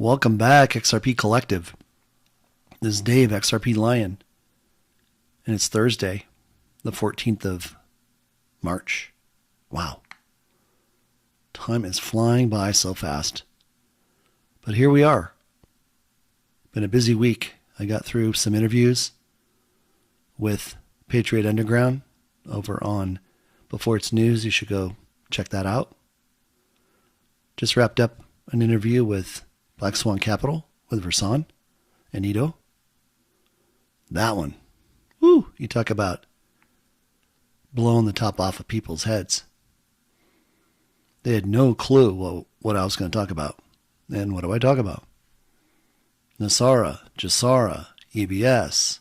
Welcome back, XRP Collective. This is Dave, XRPLion, and it's Thursday, the 14th of March. Wow. Time is flying by so fast. But here we are. Been a busy week. I got through some interviews with Patriot Underground over on Before It's News. You should go check that out. Just wrapped up an interview with Black Swan Capital with Versan and Ito. That one. Woo! You talk about blowing the top off of people's heads. They had no clue what I was going to talk about. And what do I talk about? NESARA, GESARA, EBS,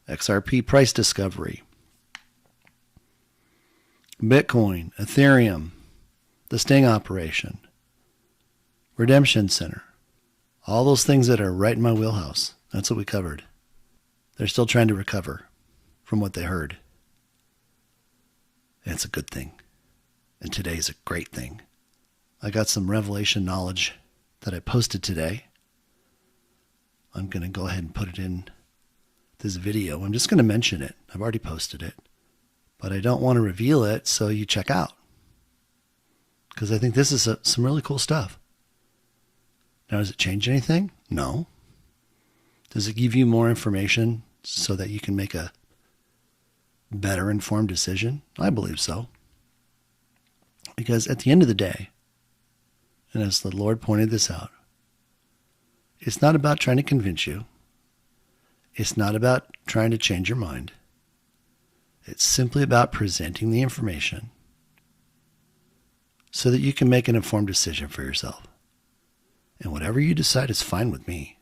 XRP price discovery, Bitcoin, Ethereum, the Sting operation, Redemption Center, all those things that are right in my wheelhouse. That's what we covered. They're still trying to recover from what they heard. And it's a good thing. And today's a great thing. I got some revelation knowledge that I posted today. I'm going to go ahead and put it in this video. I'm just going to mention it. I've already posted it. But I don't want to reveal it, so you check out. Because I think this is some really cool stuff. Now, does it change anything? No. Does it give you more information so that you can make a better informed decision? I believe so. Because at the end of the day, and as the Lord pointed this out, it's not about trying to convince you. It's not about trying to change your mind. It's simply about presenting the information so that you can make an informed decision for yourself. And whatever you decide is fine with me.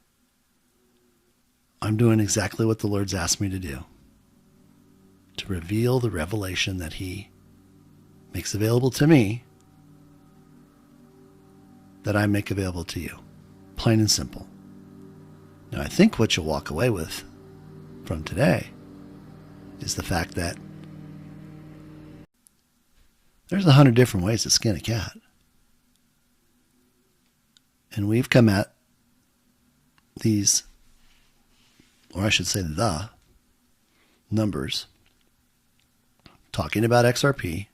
I'm doing exactly what the Lord's asked me to do. To reveal the revelation that He makes available to me, that I make available to you. Plain and simple. Now, I think what you'll walk away with from today is the fact that there's 100 different ways to skin a cat. And we've come at these, or I should say the numbers, talking about XRP,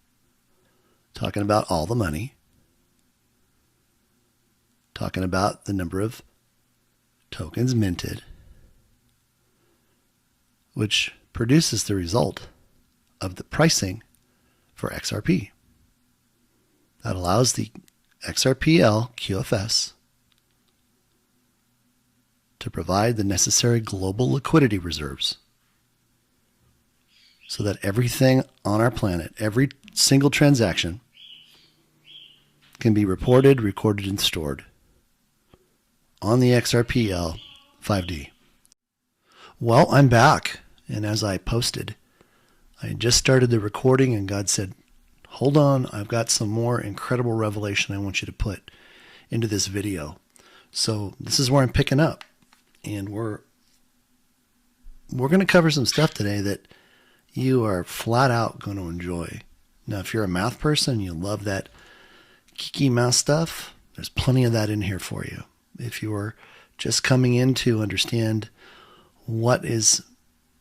talking about all the money, talking about the number of tokens minted, which produces the result of the pricing for XRP. That allows the XRPL QFS to provide the necessary global liquidity reserves so that everything on our planet, every single transaction, can be reported, recorded, and stored on the XRPL 5D. Well, I'm back, and as I posted, I just started the recording, and God said, hold on, I've got some more incredible revelation I want you to put into this video. So this is where I'm picking up, and we're going to cover some stuff today that you are flat out going to enjoy. Now, if you're a math person, you love that geeky math stuff, there's plenty of that in here for you. If you are just coming in to understand what is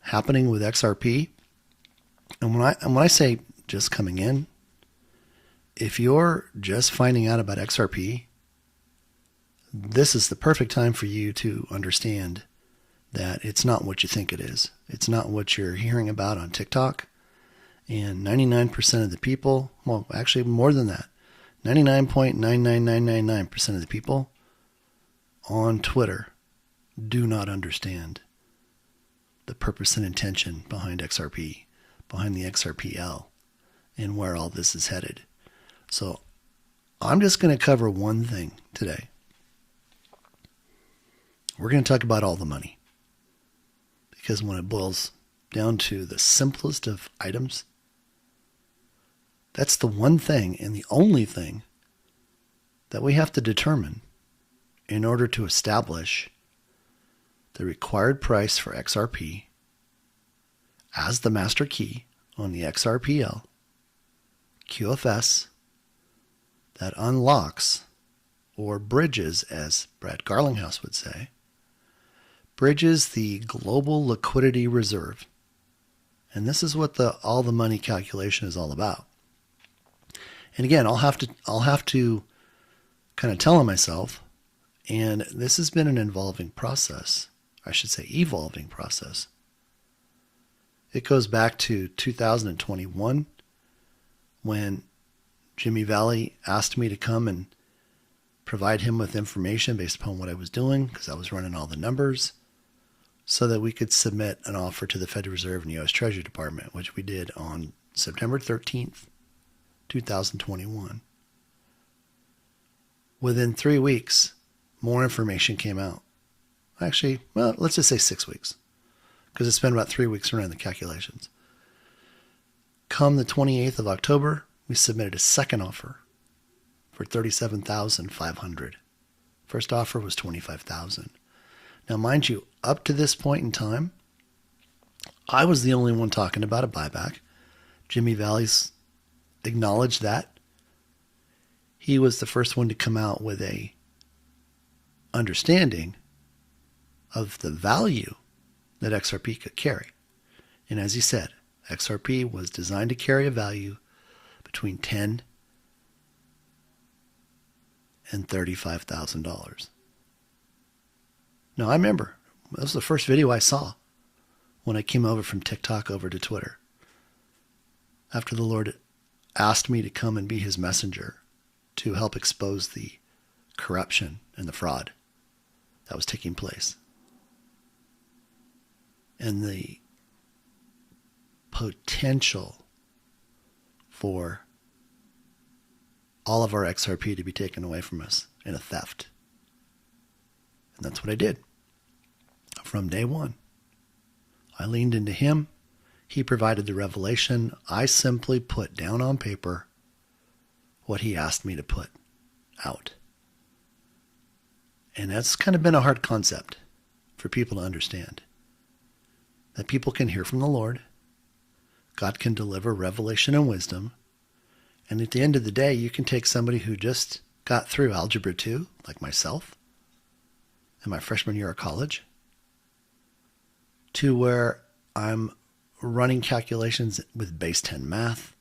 happening with XRP, and when I say just coming in, if you're just finding out about XRP, this is the perfect time for you to understand that it's not what you think it is. It's not what you're hearing about on TikTok. And 99% of the people, well, actually more than that, 99.99999% of the people on Twitter do not understand the purpose and intention behind XRP, behind the XRPL, and where all this is headed. So I'm just going to cover one thing today. We're going to talk about all the money. Because when it boils down to the simplest of items, that's the one thing and the only thing that we have to determine in order to establish the required price for XRP as the master key on the XRPL QFS that unlocks or bridges, as Brad Garlinghouse would say, bridges the global liquidity reserve. And this is what all the money calculation is all about. And again, I'll have to kind of tell on myself, and this has been an evolving process. It goes back to 2021 when Jimmy Valley asked me to come and provide him with information based upon what I was doing, because I was running all the numbers, so that we could submit an offer to the Federal Reserve and U.S. Treasury Department, which we did on September 13th, 2021. Within 3 weeks, more information came out. Actually, well, let's just say 6 weeks, because it's been about 3 weeks around the calculations. Come the 28th of October, we submitted a second offer for $37,500. First offer was $25,000. Now, mind you, up to this point in time, I was the only one talking about a buyback. Jimmy Valley's acknowledged that. He was the first one to come out with a understanding of the value that XRP could carry. And as he said, XRP was designed to carry a value between $10,000 and $35,000. Now, I remember, that was the first video I saw when I came over from TikTok over to Twitter. After the Lord asked me to come and be his messenger to help expose the corruption and the fraud that was taking place. And the potential for all of our XRP to be taken away from us in a theft. And that's what I did. From day one, I leaned into him. He provided the revelation. I simply put down on paper what he asked me to put out. And that's kind of been a hard concept for people to understand. That people can hear from the Lord. God can deliver revelation and wisdom. And at the end of the day, you can take somebody who just got through Algebra 2, like myself, in my freshman year of college, to where I'm running calculations with base 10 math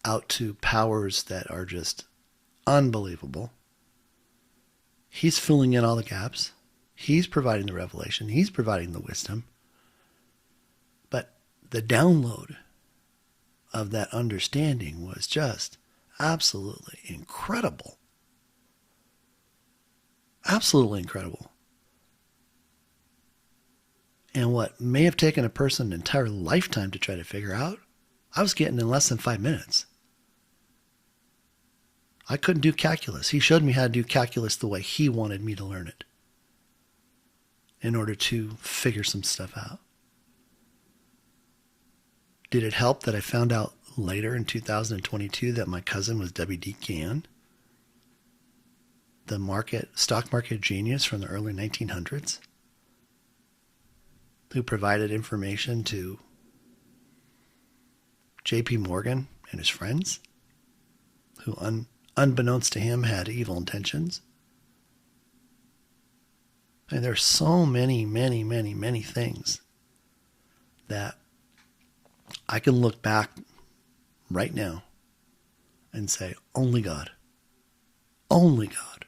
out to powers that are just unbelievable. He's filling in all the gaps. He's providing the revelation. He's providing the wisdom. But the download of that understanding was just absolutely incredible. Absolutely incredible. And what may have taken a person an entire lifetime to try to figure out, I was getting in less than 5 minutes. I couldn't do calculus. He showed me how to do calculus the way he wanted me to learn it in order to figure some stuff out. Did it help that I found out later in 2022 that my cousin was W.D. Gann, the stock market genius from the early 1900s, who provided information to J.P. Morgan and his friends, who unbeknownst to him had evil intentions? And there's so many, many, many, many things that I can look back right now and say, only God. Only God.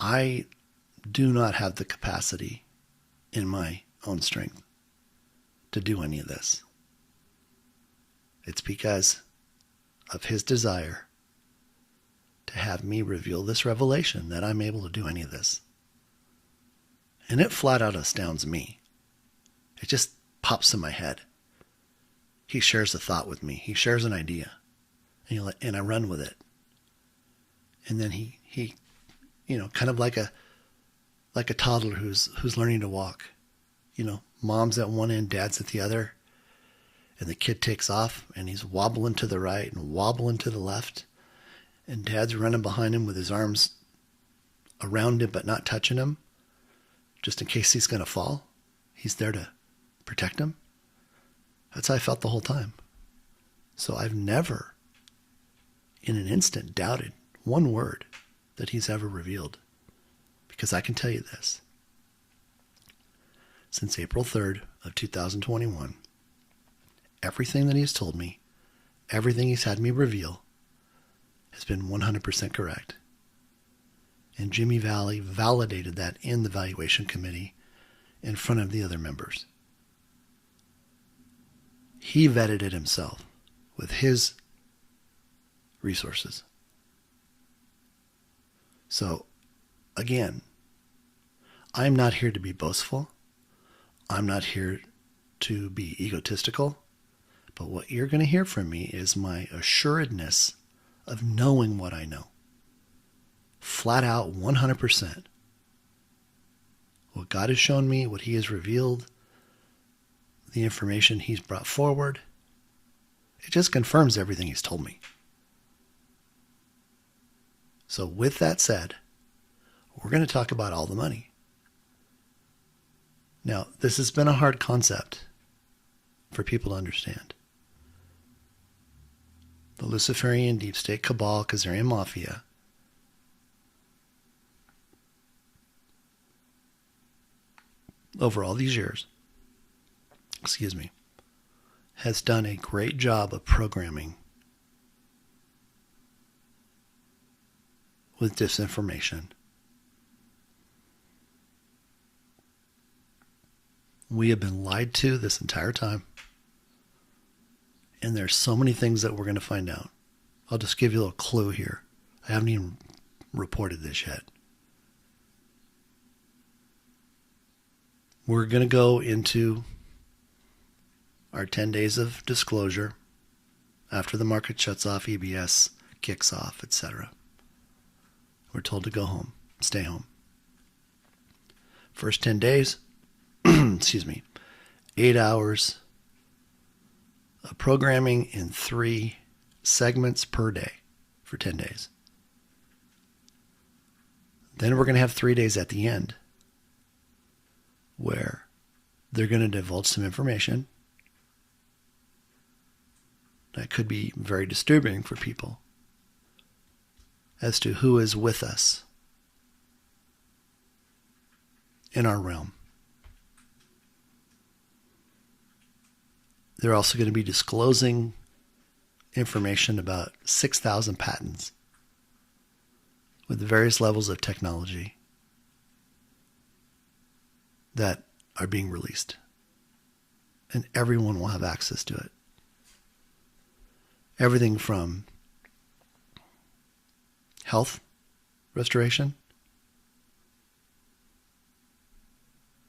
I do not have the capacity in my own strength to do any of this. It's because of his desire to have me reveal this revelation that I'm able to do any of this. And it flat out astounds me. It just pops in my head. He shares a thought with me. He shares an idea. And I run with it. And then he kind of like a toddler who's learning to walk. Mom's at one end, dad's at the other. And the kid takes off and he's wobbling to the right and wobbling to the left. And dad's running behind him with his arms around him but not touching him, just in case he's going to fall. He's there to protect him. That's how I felt the whole time. So I've never in an instant doubted one word that he's ever revealed. Because I can tell you this. Since April 3rd of 2021, everything that he's told me, everything he's had me reveal, has been 100% correct. And Jimmy Valley validated that in the valuation committee in front of the other members. He vetted it himself with his resources. So, again, I'm not here to be boastful. I'm not here to be egotistical. But what you're going to hear from me is my assuredness of knowing what I know. Flat out, 100%. What God has shown me, what he has revealed, the information he's brought forward, it just confirms everything he's told me. So with that said, we're going to talk about all the money. Now, this has been a hard concept for people to understand. The Luciferian Deep State Cabal, Khazarian Mafia, over all these years, has done a great job of programming with disinformation. We have been lied to this entire time. And there's so many things that we're going to find out. I'll just give you a little clue here. I haven't even reported this yet. We're going to go into our 10 days of disclosure after the market shuts off, EBS kicks off, etc. We're told to go home, stay home. First 10 days, 8 hours of programming in 3 segments per day for 10 days. Then we're going to have 3 days at the end where they're going to divulge some information that could be very disturbing for people as to who is with us in our realm. They're also going to be disclosing information about 6,000 patents with various levels of technology that are being released. And everyone will have access to it. Everything from health restoration,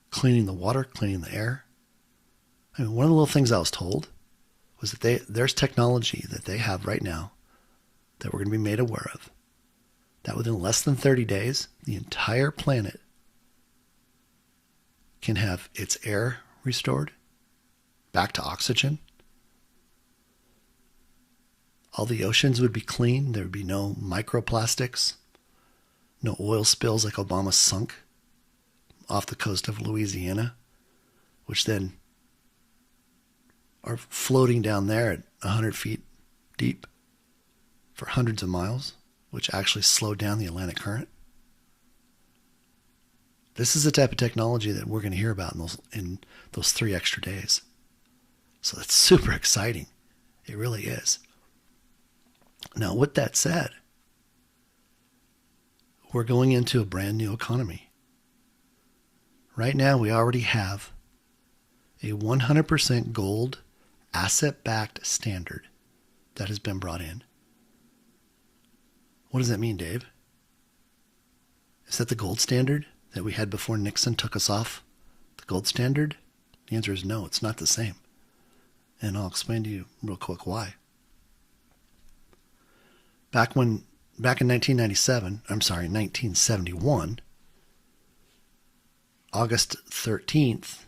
cleaning the water, cleaning the air. I mean, one of the little things I was told was that there's technology that they have right now that we're going to be made aware of, that within less than 30 days, the entire planet can have its air restored back to oxygen. All the oceans would be clean. There would be no microplastics, no oil spills like Obama sunk off the coast of Louisiana, which then are floating down there at 100 feet deep for hundreds of miles, which actually slowed down the Atlantic current. This is the type of technology that we're going to hear about in those 3 extra days. So that's super exciting. It really is. Now, with that said, we're going into a brand new economy. Right now, we already have a 100% gold asset-backed standard that has been brought in. What does that mean, Dave? Is that the gold standard that we had before Nixon took us off the gold standard? The answer is no, it's not the same. And I'll explain to you real quick why. Back in 1971, August 13th,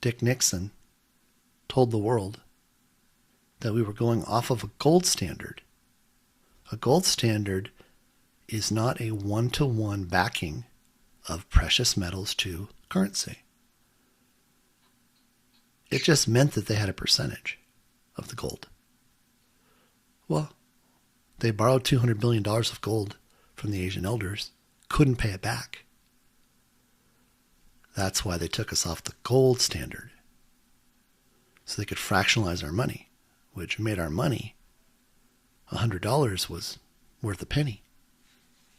Dick Nixon told the world that we were going off of a gold standard. A gold standard is not a one-to-one backing of precious metals to currency. It just meant that they had a percentage of the gold. Well, they borrowed $200 billion of gold from the Asian elders, couldn't pay it back. That's why they took us off the gold standard, so they could fractionalize our money, which made our money, $100 was worth a penny.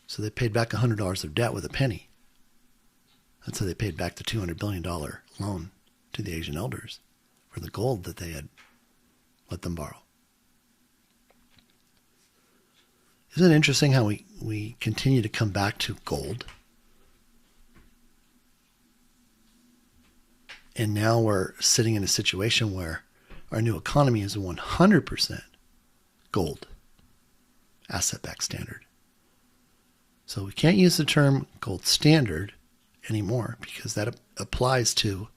So they paid back $100 of debt with a penny. That's how they paid back the $200 billion loan to the Asian elders for the gold that they had let them borrow. Isn't it interesting how we continue to come back to gold? And now we're sitting in a situation where our new economy is a 100% gold asset-backed standard. So we can't use the term gold standard anymore because that applies to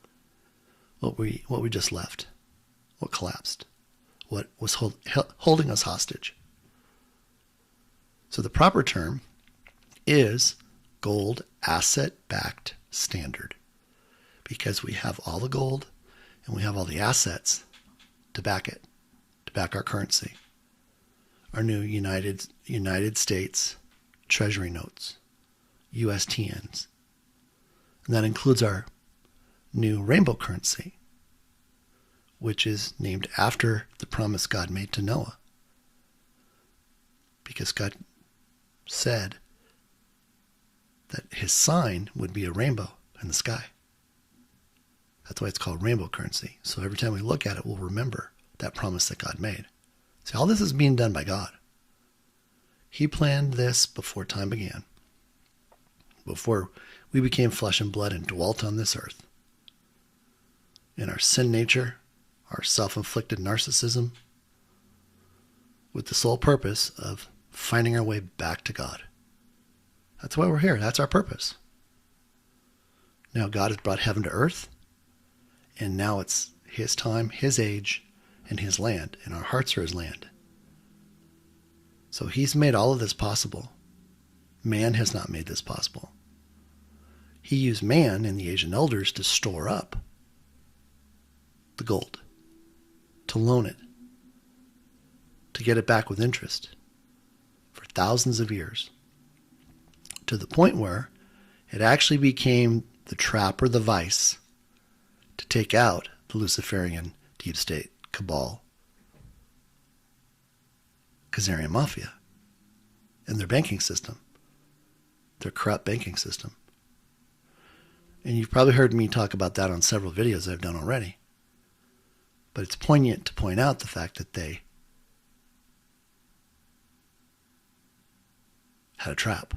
what we just left, what collapsed, what was holding us hostage. So the proper term is gold asset-backed standard, because we have all the gold and we have all the assets to back it, to back our currency. Our new United States Treasury notes, USTNs. And that includes our new rainbow currency, which is named after the promise God made to Noah. Because God said that his sign would be a rainbow in the sky. That's why it's called rainbow currency. So every time we look at it, we'll remember that promise that God made. See, all this is being done by God. He planned this before time began, before we became flesh and blood and dwelt on this earth. In our sin nature, our self-inflicted narcissism, with the sole purpose of finding our way back to God. That's why we're here. That's our purpose. Now God has brought heaven to earth, and now it's his time, his age, and his land, and our hearts are his land. So he's made all of this possible. Man has not made this possible. He used man and the Asian elders to store up the gold, to loan it, to get it back with interest for thousands of years, to the point where it actually became the trap or the vice to take out the Luciferian deep state cabal, Khazarian mafia, and their banking system, their corrupt banking system. And you've probably heard me talk about that on several videos I've done already. But it's poignant to point out the fact that they had a trap.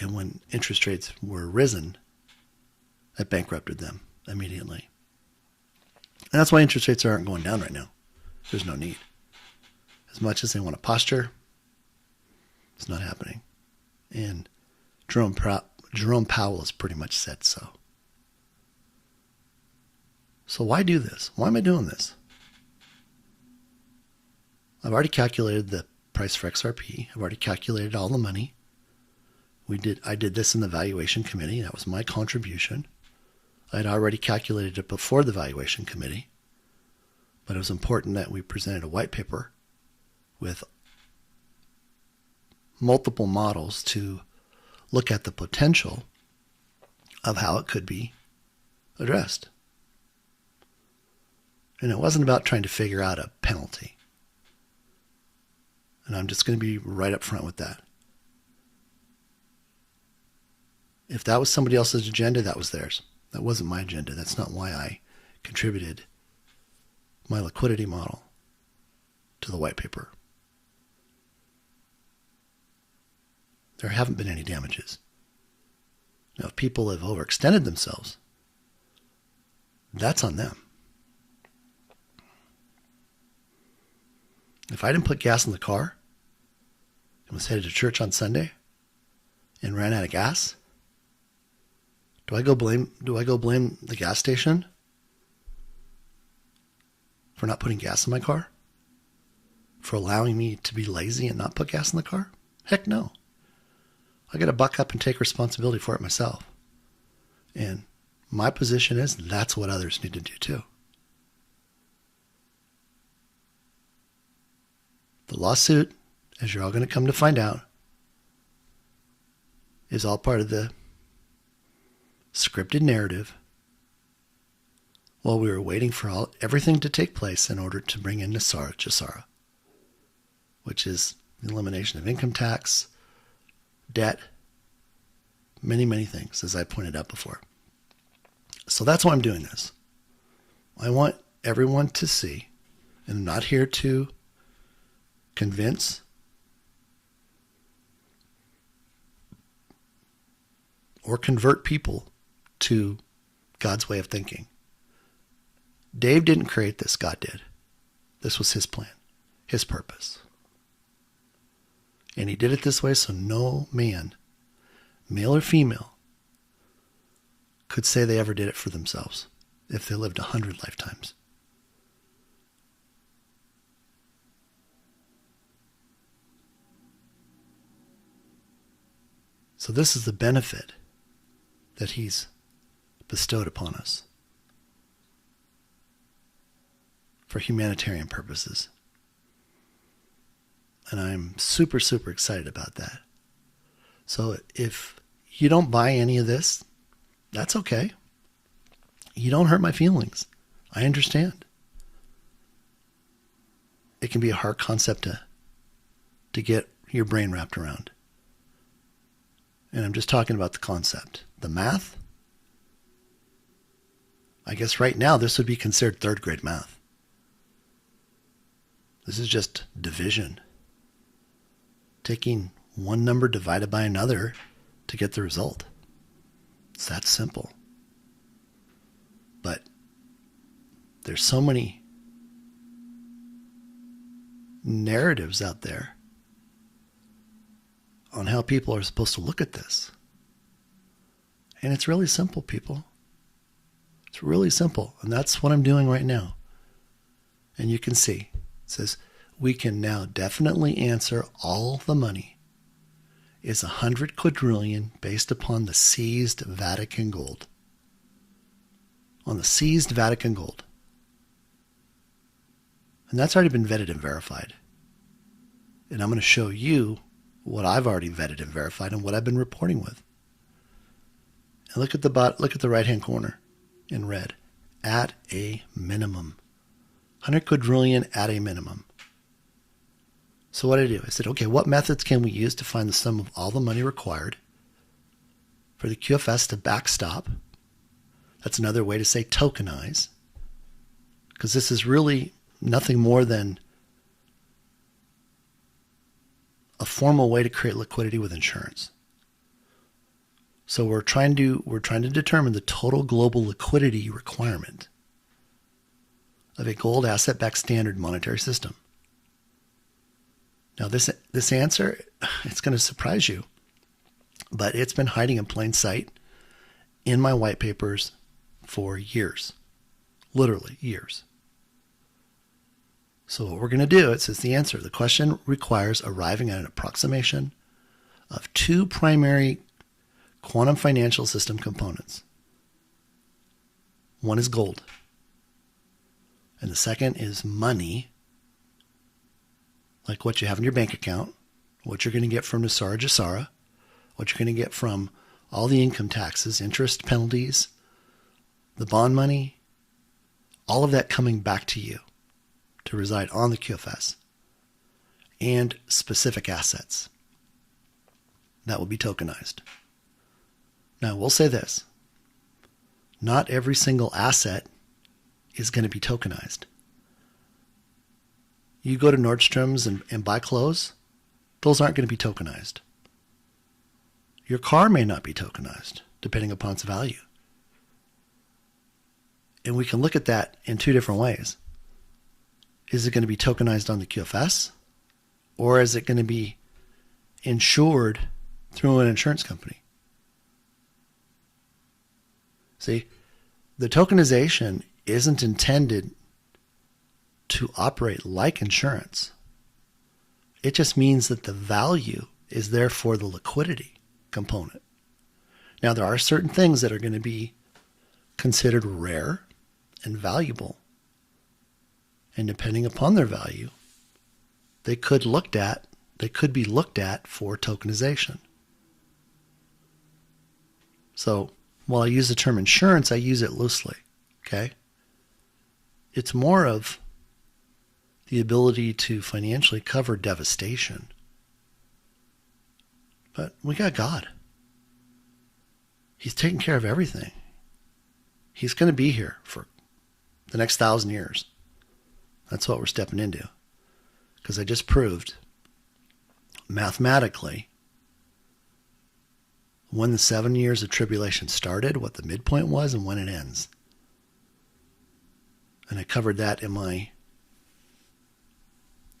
And when interest rates were risen, that bankrupted them immediately. And that's why interest rates aren't going down right now. There's no need. As much as they want to posture, it's not happening. And Jerome Powell has pretty much said so. So why do this? Why am I doing this? I've already calculated the price for XRP. I've already calculated all the money. I did this in the valuation committee. That was my contribution. I had already calculated it before the valuation committee. But it was important that we presented a white paper with multiple models to look at the potential of how it could be addressed. And it wasn't about trying to figure out a penalty. And I'm just going to be right up front with that. If that was somebody else's agenda, that was theirs. That wasn't my agenda. That's not why I contributed my liquidity model to the white paper. There haven't been any damages. Now, if people have overextended themselves, that's on them. If I didn't put gas in the car and was headed to church on Sunday and ran out of gas, do I go blame the gas station for not putting gas in my car? For allowing me to be lazy and not put gas in the car? Heck no. I got to buck up and take responsibility for it myself. And my position is that's what others need to do too. The lawsuit, as you're all going to come to find out, is all part of the scripted narrative while we were waiting for everything to take place in order to bring in NESARA, GESARA, which is the elimination of income tax, debt, many, many things, as I pointed out before. So that's why I'm doing this. I want everyone to see, and I'm not here to convince or convert people to God's way of thinking. Dave didn't create this, God did. This was his plan, his purpose. And he did it this way so no man, male or female, could say they ever did it for themselves if they lived 100 lifetimes. So this is the benefit that he's bestowed upon us for humanitarian purposes. And I'm super, super excited about that. So if you don't buy any of this, that's okay. You don't hurt my feelings. I understand. It can be a hard concept to get your brain wrapped around. And I'm just talking about the concept. The math, I guess right now this would be considered third grade math. This is just division. Taking one number divided by another to get the result. It's that simple. But there's so many narratives out there on how people are supposed to look at this. And it's really simple, people. It's really simple. And that's what I'm doing right now. And you can see, it says, we can now definitely answer all the money is 100 quadrillion based upon the seized Vatican gold. On the seized Vatican gold. And that's already been vetted and verified. And I'm going to show you what I've already vetted and verified and what I've been reporting with. And look at the right-hand corner in red. At a minimum. 100 quadrillion at a minimum. So what did I do? I said, okay, what methods can we use to find the sum of all the money required for the QFS to backstop? That's another way to say tokenize. Because this is really nothing more than a formal way to create liquidity with insurance. So we're trying to determine the total global liquidity requirement of a gold asset-backed standard monetary system. Now this answer, it's going to surprise you, but it's been hiding in plain sight in my white papers for years, literally years. So what we're going to do, it says the answer. The question requires arriving at an approximation of two primary quantum financial system components. One is gold, and the second is money, like what you have in your bank account, what you're going to get from NESARA, GESARA, what you're going to get from all the income taxes, interest, penalties, the bond money, all of that coming back to you to reside on the QFS, and specific assets that will be tokenized. Now, we'll say this. Not every single asset is going to be tokenized. You go to Nordstrom's and buy clothes, those aren't going to be tokenized. Your car may not be tokenized, depending upon its value. And we can look at that in two different ways. Is it going to be tokenized on the QFS? Or is it going to be insured through an insurance company? See, the tokenization isn't intended to operate like insurance. It just means that the value is there for the liquidity component. Now, there are certain things that are going to be considered rare and valuable. And depending upon their value, they could be looked at for tokenization. So while I use the term insurance, I use it loosely. Okay? It's more of the ability to financially cover devastation. But we got God. He's taking care of everything. He's going to be here for the next 1,000 years. That's what we're stepping into. Because I just proved mathematically when the 7 years of tribulation started, what the midpoint was, and when it ends. And I covered that in my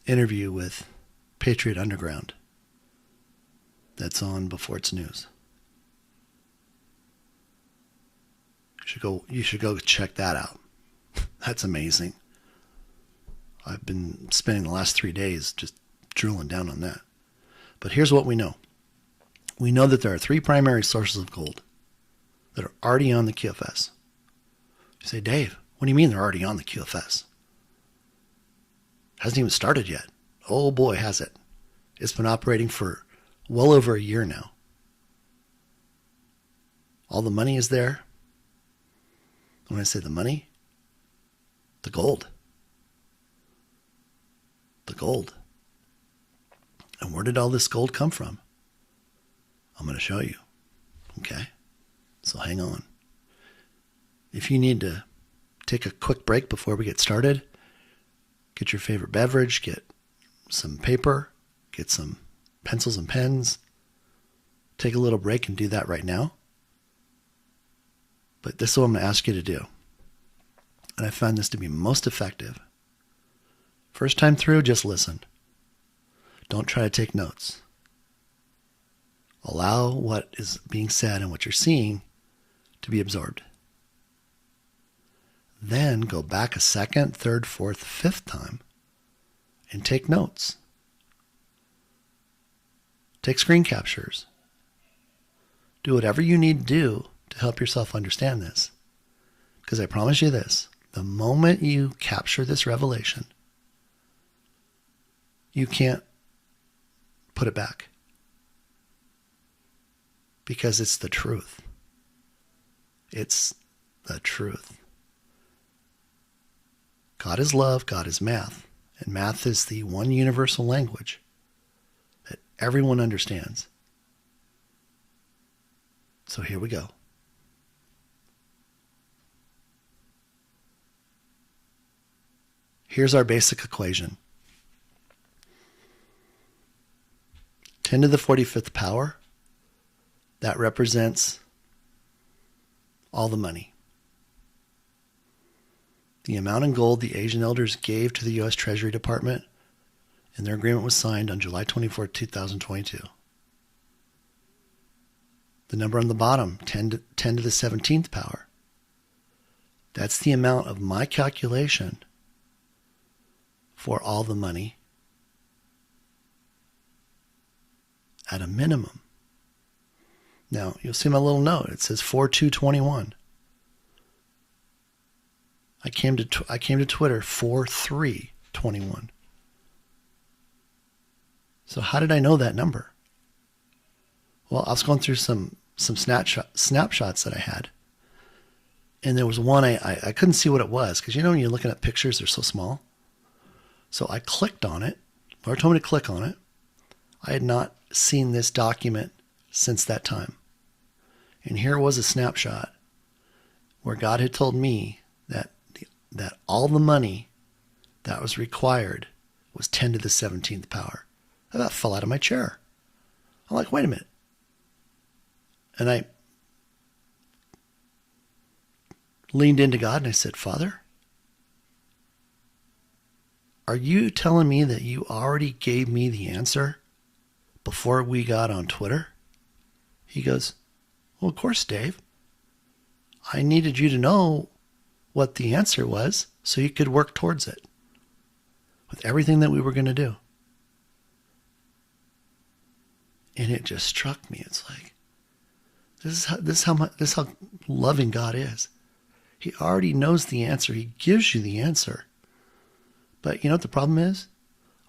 interview with Patriot Underground. That's on before it's news. You should go check that out. That's amazing. I've been spending the last 3 days just drilling down on that. But here's what we know. We know that there are 3 primary sources of gold that are already on the QFS. You say, Dave, what do you mean they're already on the QFS? Hasn't even started yet. Oh boy, has it. It's been operating for well over a year now. All the money is there. When I say the money, the gold. The gold. And where did all this gold come from? I'm going to show you. Okay? So hang on. If you need to take a quick break before we get started, get your favorite beverage, get some paper, get some pencils and pens, take a little break and do that right now. But this is what I'm going to ask you to do. And I found this to be most effective. First time through, just listen. Don't try to take notes. Allow what is being said and what you're seeing to be absorbed. Then go back a second, third, fourth, fifth time and take notes. Take screen captures. Do whatever you need to do to help yourself understand this. Because I promise you this, the moment you capture this revelation, you can't put it back. Because it's the truth. It's the truth. God is love, God is math. And math is the one universal language that everyone understands. So here we go. Here's our basic equation. 10 to the 45th power, that represents all the money. The amount in gold the Asian elders gave to the U.S. Treasury Department, and their agreement was signed on July 24, 2022. The number on the bottom, 10 to the 17th power. That's the amount of my calculation for all the money at a minimum. Now, you'll see my little note. It says 4221. I came to Twitter 4321. So how did I know that number? Well, I was going through some snapshots that I had. And there was one I couldn't see what it was, because when you're looking at pictures, they're so small. So I clicked on it. Lord told me to click on it. I had not seen this document since that time. And here was a snapshot where God had told me that all the money that was required was 10 to the 17th power. I about fell out of my chair. I'm like, wait a minute. And I leaned into God and I said, Father, are you telling me that you already gave me the answer before we got on Twitter? He goes, well, of course, Dave. I needed you to know what the answer was so you could work towards it with everything that we were going to do. And it just struck me. It's like, this is how loving God is. He already knows the answer. He gives you the answer. But you know what the problem is?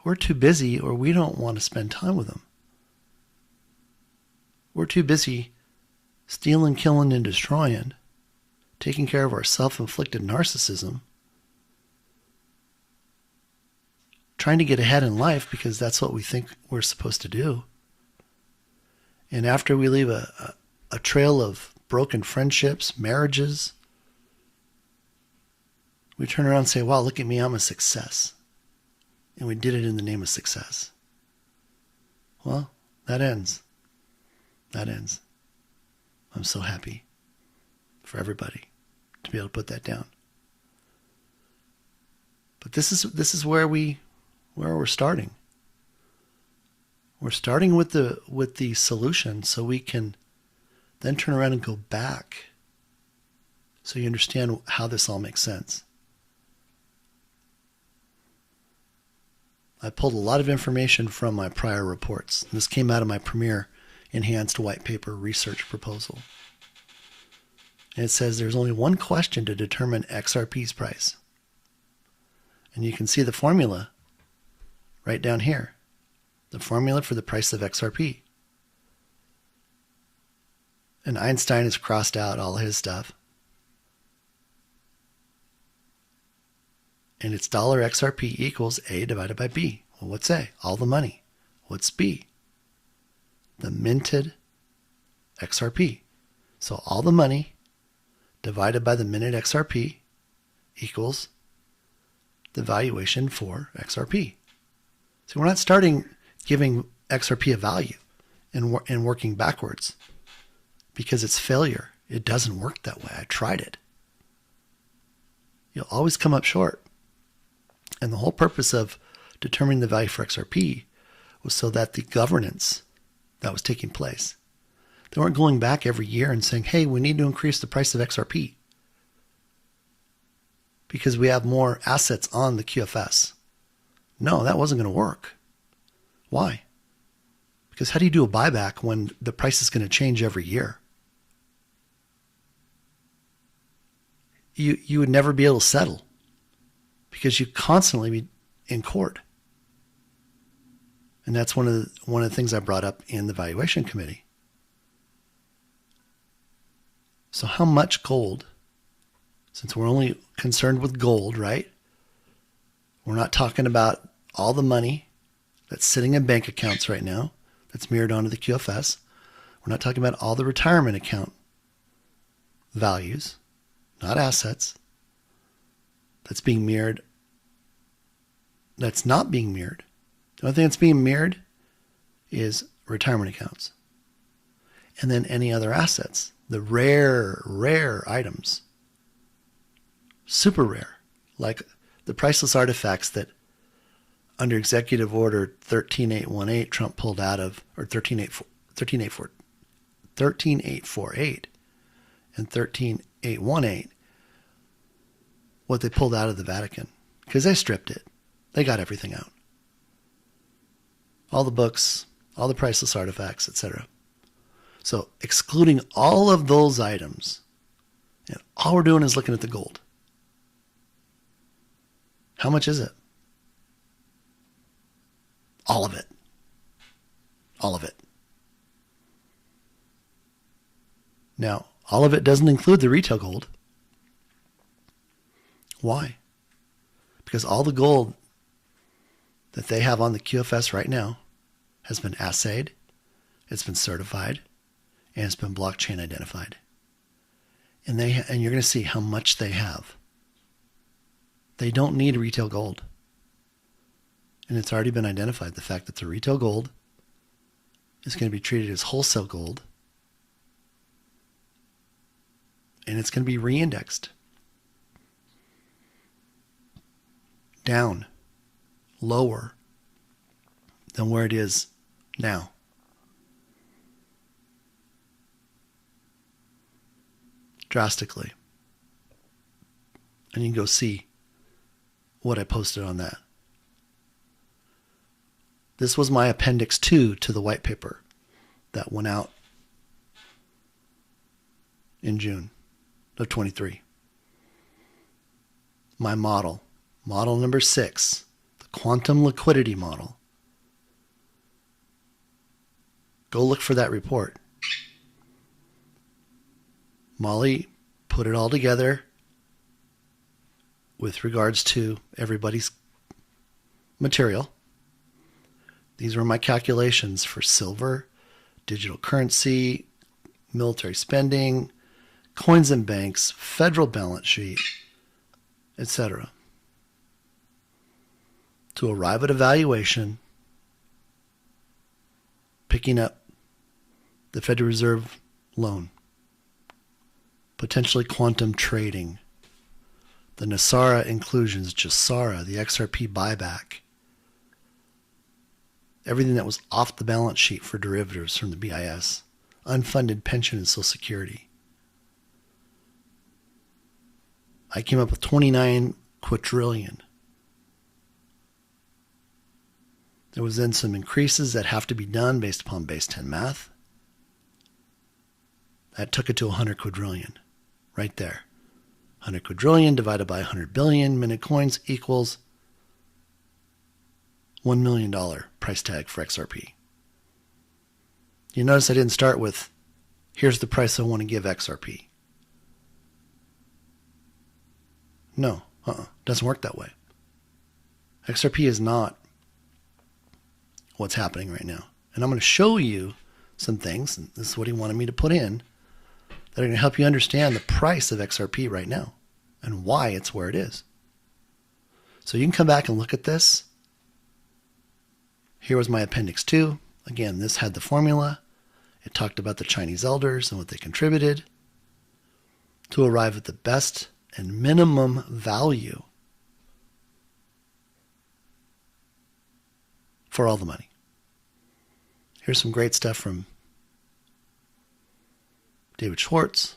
we're too busy or we don't want to spend time with them. We're too busy stealing, killing, and destroying, taking care of our self-inflicted narcissism, trying to get ahead in life because that's what we think we're supposed to do. And after we leave a trail of broken friendships, marriages, we turn around and say, wow, look at me, I'm a success. And we did it in the name of success. Well, that ends. That ends. I'm so happy for everybody to be able to put that down. But this is where we're starting. We're starting with the solution so we can then turn around and go back so you understand how this all makes sense. I pulled a lot of information from my prior reports. This came out of my premier enhanced white paper research proposal. And it says there's only one question to determine XRP's price. And you can see the formula right down here. The formula for the price of XRP. And Einstein has crossed out all his stuff. And it's $XRP equals A divided by B. Well, what's A? All the money. What's B? The minted XRP. So all the money divided by the minted XRP equals the valuation for XRP. So we're not starting giving XRP a value and working backwards because it's failure. It doesn't work that way. I tried it. You'll always come up short. And the whole purpose of determining the value for XRP was so that the governance that was taking place, they weren't going back every year and saying, hey, we need to increase the price of XRP because we have more assets on the QFS. No, that wasn't going to work. Why? Because how do you do a buyback when the price is going to change every year? You would never be able to settle because you constantly be in court. And that's one of the things I brought up in the valuation committee. So how much gold, since we're only concerned with gold, right? We're not talking about all the money that's sitting in bank accounts right now that's mirrored onto the QFS. We're not talking about all the retirement account values, not assets, that's being mirrored, that's not being mirrored. The only thing that's being mirrored is retirement accounts. And then any other assets, the rare items, super rare, like the priceless artifacts that under Executive Order 13818 Trump pulled out of, or 13848 and 13818, what they pulled out of the Vatican, because they stripped it. They got everything out. All the books, all the priceless artifacts, etc. So excluding all of those items, and all we're doing is looking at the gold. How much is it? All of it. All of it. Now, all of it doesn't include the retail gold. Why? Because all the gold that they have on the QFS right now has been assayed, it's been certified, and it's been blockchain identified. And you're going to see how much they have. They don't need retail gold. And it's already been identified, the fact that the retail gold is going to be treated as wholesale gold, and it's going to be re-indexed down, lower than where it is now. Drastically. And you can go see what I posted on that. This was my appendix 2 to the white paper that went out in June of 23. My model number 6, the quantum liquidity model. Go look for that report. Molly put it all together with regards to everybody's material. These were my calculations for silver, digital currency, military spending, coins and banks, federal balance sheet, etc. To arrive at a valuation, picking up the Federal Reserve loan, potentially quantum trading, the NESARA inclusions, GESARA, the XRP buyback, everything that was off the balance sheet for derivatives from the BIS, unfunded pension and Social Security. I came up with 29 quadrillion. There was then some increases that have to be done based upon base 10 math. That took it to 100 quadrillion, right there. 100 quadrillion divided by 100 billion minute coins equals $1 million price tag for XRP. You notice I didn't start with, here's the price I want to give XRP. No, doesn't work that way. XRP is not what's happening right now. And I'm going to show you some things, and this is what he wanted me to put in, that are going to help you understand the price of XRP right now and why it's where it is. So you can come back and look at this. Here was my Appendix 2. Again, this had the formula. It talked about the Chinese elders and what they contributed to arrive at the best and minimum value for all the money. Here's some great stuff from David Schwartz.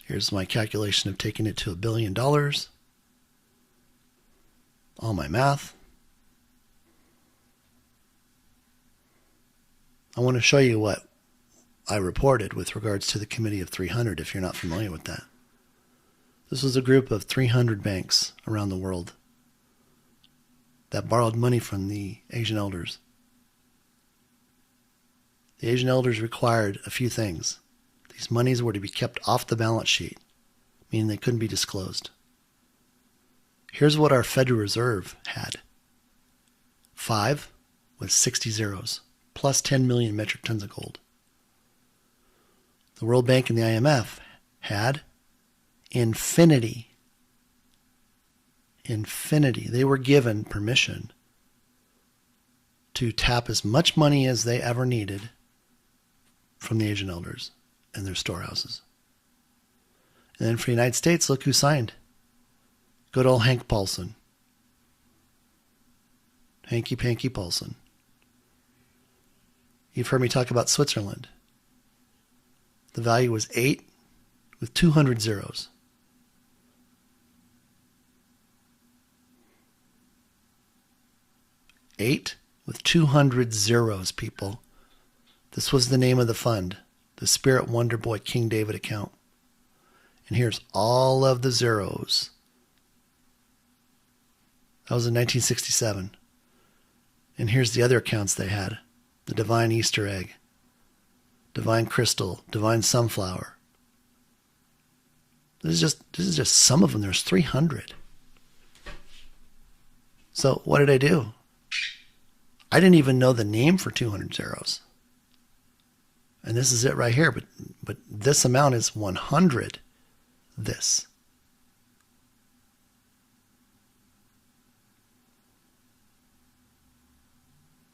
Here's my calculation of taking it to $1 billion. All my math. I want to show you what I reported with regards to the Committee of 300, if you're not familiar with that. This was a group of 300 banks around the world that borrowed money from the Asian elders. The Asian elders required a few things. These monies were to be kept off the balance sheet, meaning they couldn't be disclosed. Here's what our Federal Reserve had. 5 with 60 zeros, plus 10 million metric tons of gold. The World Bank and the IMF had infinity. Infinity. They were given permission to tap as much money as they ever needed from the Asian elders and their storehouses. And then for the United States, look who signed. Good old Hank Paulson. Hanky Panky Paulson. You've heard me talk about Switzerland. The value was 8 with 200 zeros. 8 with 200 zeros, people. This was the name of the fund, the Spirit Wonder Boy King David account. And here's all of the zeros. That was in 1967. And here's the other accounts they had. The Divine Easter Egg, Divine Crystal, Divine Sunflower. This is just some of them. There's 300. So what did I do? I didn't even know the name for 200 zeros. And this is it right here. But this amount is 100 this.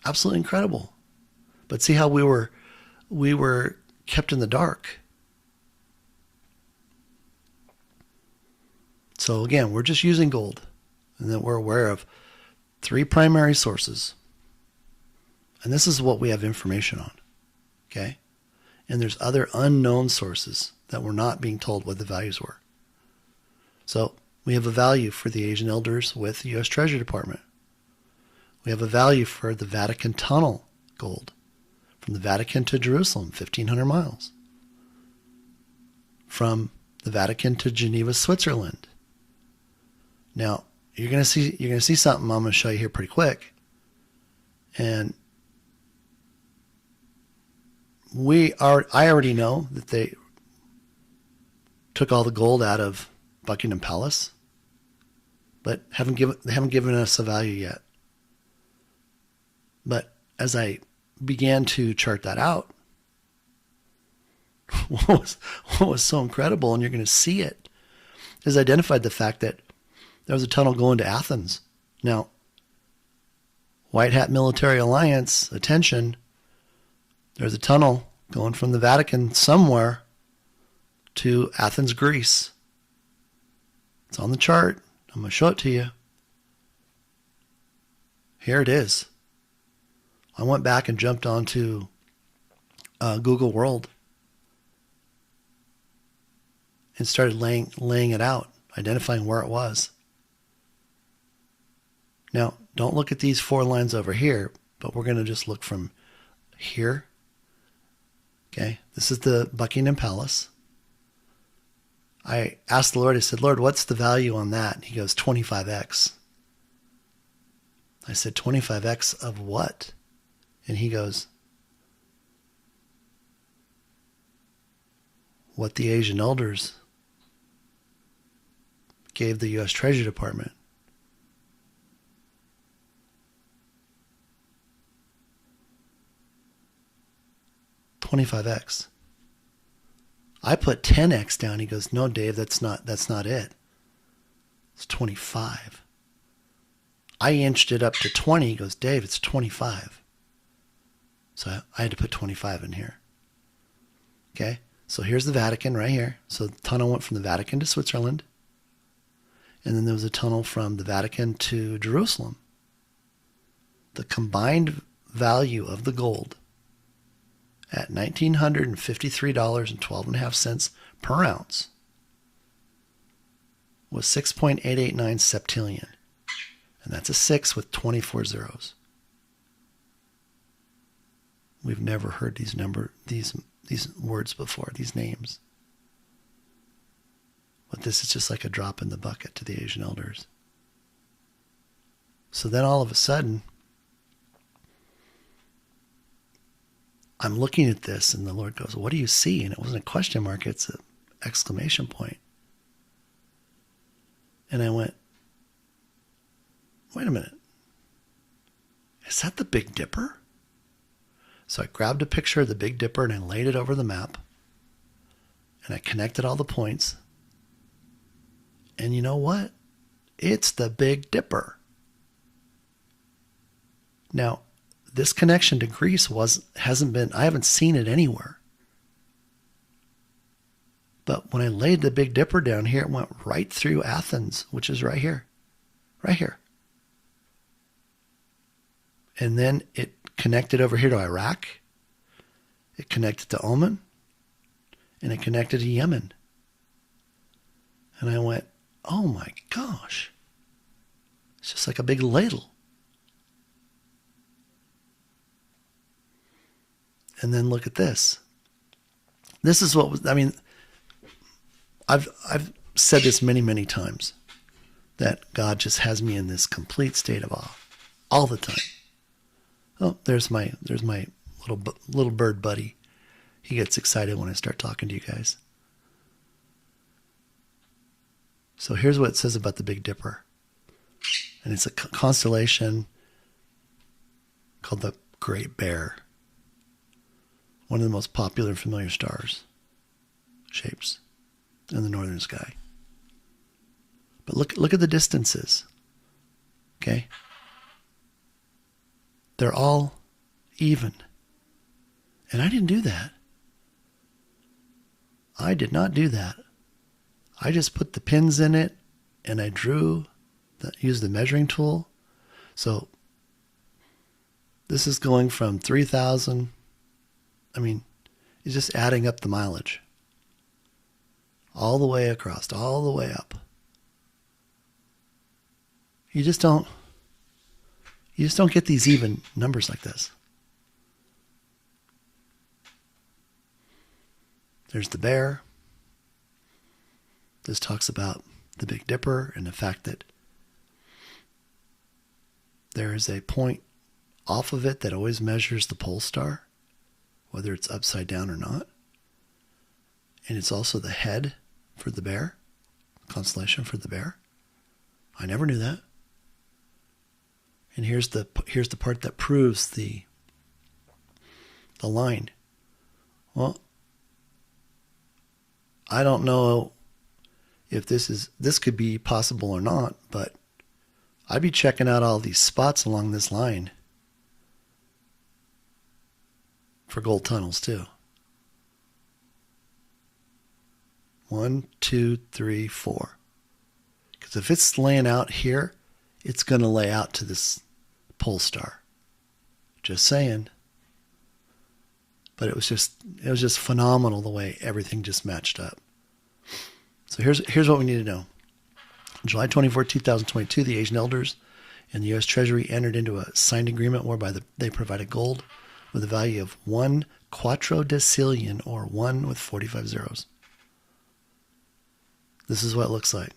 Absolutely incredible. But see how we were kept in the dark. So again, we're just using gold. And then we're aware of 3 primary sources. And this is what we have information on. Okay? And there's other unknown sources that we're not being told what the values were. So we have a value for the Asian elders with the U.S. Treasury Department. We have a value for the Vatican Tunnel gold. From the Vatican to Jerusalem, 1,500 miles. From the Vatican to Geneva, Switzerland. Now, you're gonna see something I'm gonna show you here pretty quick. And I already know that they took all the gold out of Buckingham Palace, but they haven't given us a value yet. But as I began to chart that out, what was so incredible, and you're going to see it, is identified the fact that there was a tunnel going to Athens. Now, White Hat Military Alliance, attention, there's a tunnel going from the Vatican somewhere to Athens, Greece. It's on the chart. I'm going to show it to you. Here it is. I went back and jumped onto Google World and started laying it out, identifying where it was. Now, don't look at these 4 lines over here, but we're going to just look from here. Okay, this is the Buckingham Palace. I asked the Lord, I said, Lord, what's the value on that? And he goes, 25x. I said, 25x of what? And he goes, what the Asian elders gave the U.S. Treasury Department. $25x. I put 10x down. He goes, no, Dave, that's not it. It's 25. I inched it up to 20. He goes, Dave, it's 25. So I had to put 25 in here. Okay, so here's the Vatican right here. So the tunnel went from the Vatican to Switzerland. And then there was a tunnel from the Vatican to Jerusalem. The combined value of the gold at $1,953.12.5 per ounce was 6.889 septillion. And that's a 6 with 24 zeros. We've never heard these words before, these names. But this is just like a drop in the bucket to the Asian elders. So then all of a sudden, I'm looking at this and the Lord goes, what do you see? And it wasn't a question mark, it's an exclamation point. And I went, wait a minute. Is that the Big Dipper? So I grabbed a picture of the Big Dipper and I laid it over the map. And I connected all the points. And you know what? It's the Big Dipper. Now, this connection to Greece hasn't been, I haven't seen it anywhere. But when I laid the Big Dipper down here, it went right through Athens, which is right here. Right here. And then it connected over here to Iraq. It connected to Oman. And it connected to Yemen. And I went, oh my gosh. It's just like a big ladle. And then look at this. This is what was, I mean, I've said this many, many times, that God just has me in this complete state of awe all the time. Oh, there's my little bird buddy. He gets excited when I start talking to you guys. So here's what it says about the Big Dipper. And it's a constellation called the Great Bear. One of the most popular and familiar stars shapes in the northern sky. But look at the distances. Okay? They're all even. And I didn't do that. I did not do that. I just put the pins in it and I used the measuring tool. So this is going from 3,000. I mean, it's just adding up the mileage. All the way across, all the way up. You just don't get these even numbers like this. There's the bear. This talks about the Big Dipper and the fact that there is a point off of it that always measures the pole star, whether it's upside down or not. And it's also the head for the bear, constellation for the bear. I never knew that. And here's the part that proves the line. Well, I don't know if this could be possible or not, but I'd be checking out all these spots along this line for gold tunnels too. 1, 2, 3, 4. Because if it's laying out here, it's going to lay out to this pole star. Just saying. But it was just phenomenal the way everything just matched up. So here's what we need to know. July 24, 2022, the Asian elders and the U.S. Treasury entered into a signed agreement whereby they provided gold with a value of 1 quattrodecillion, or 1 with 45 zeros. This is what it looks like.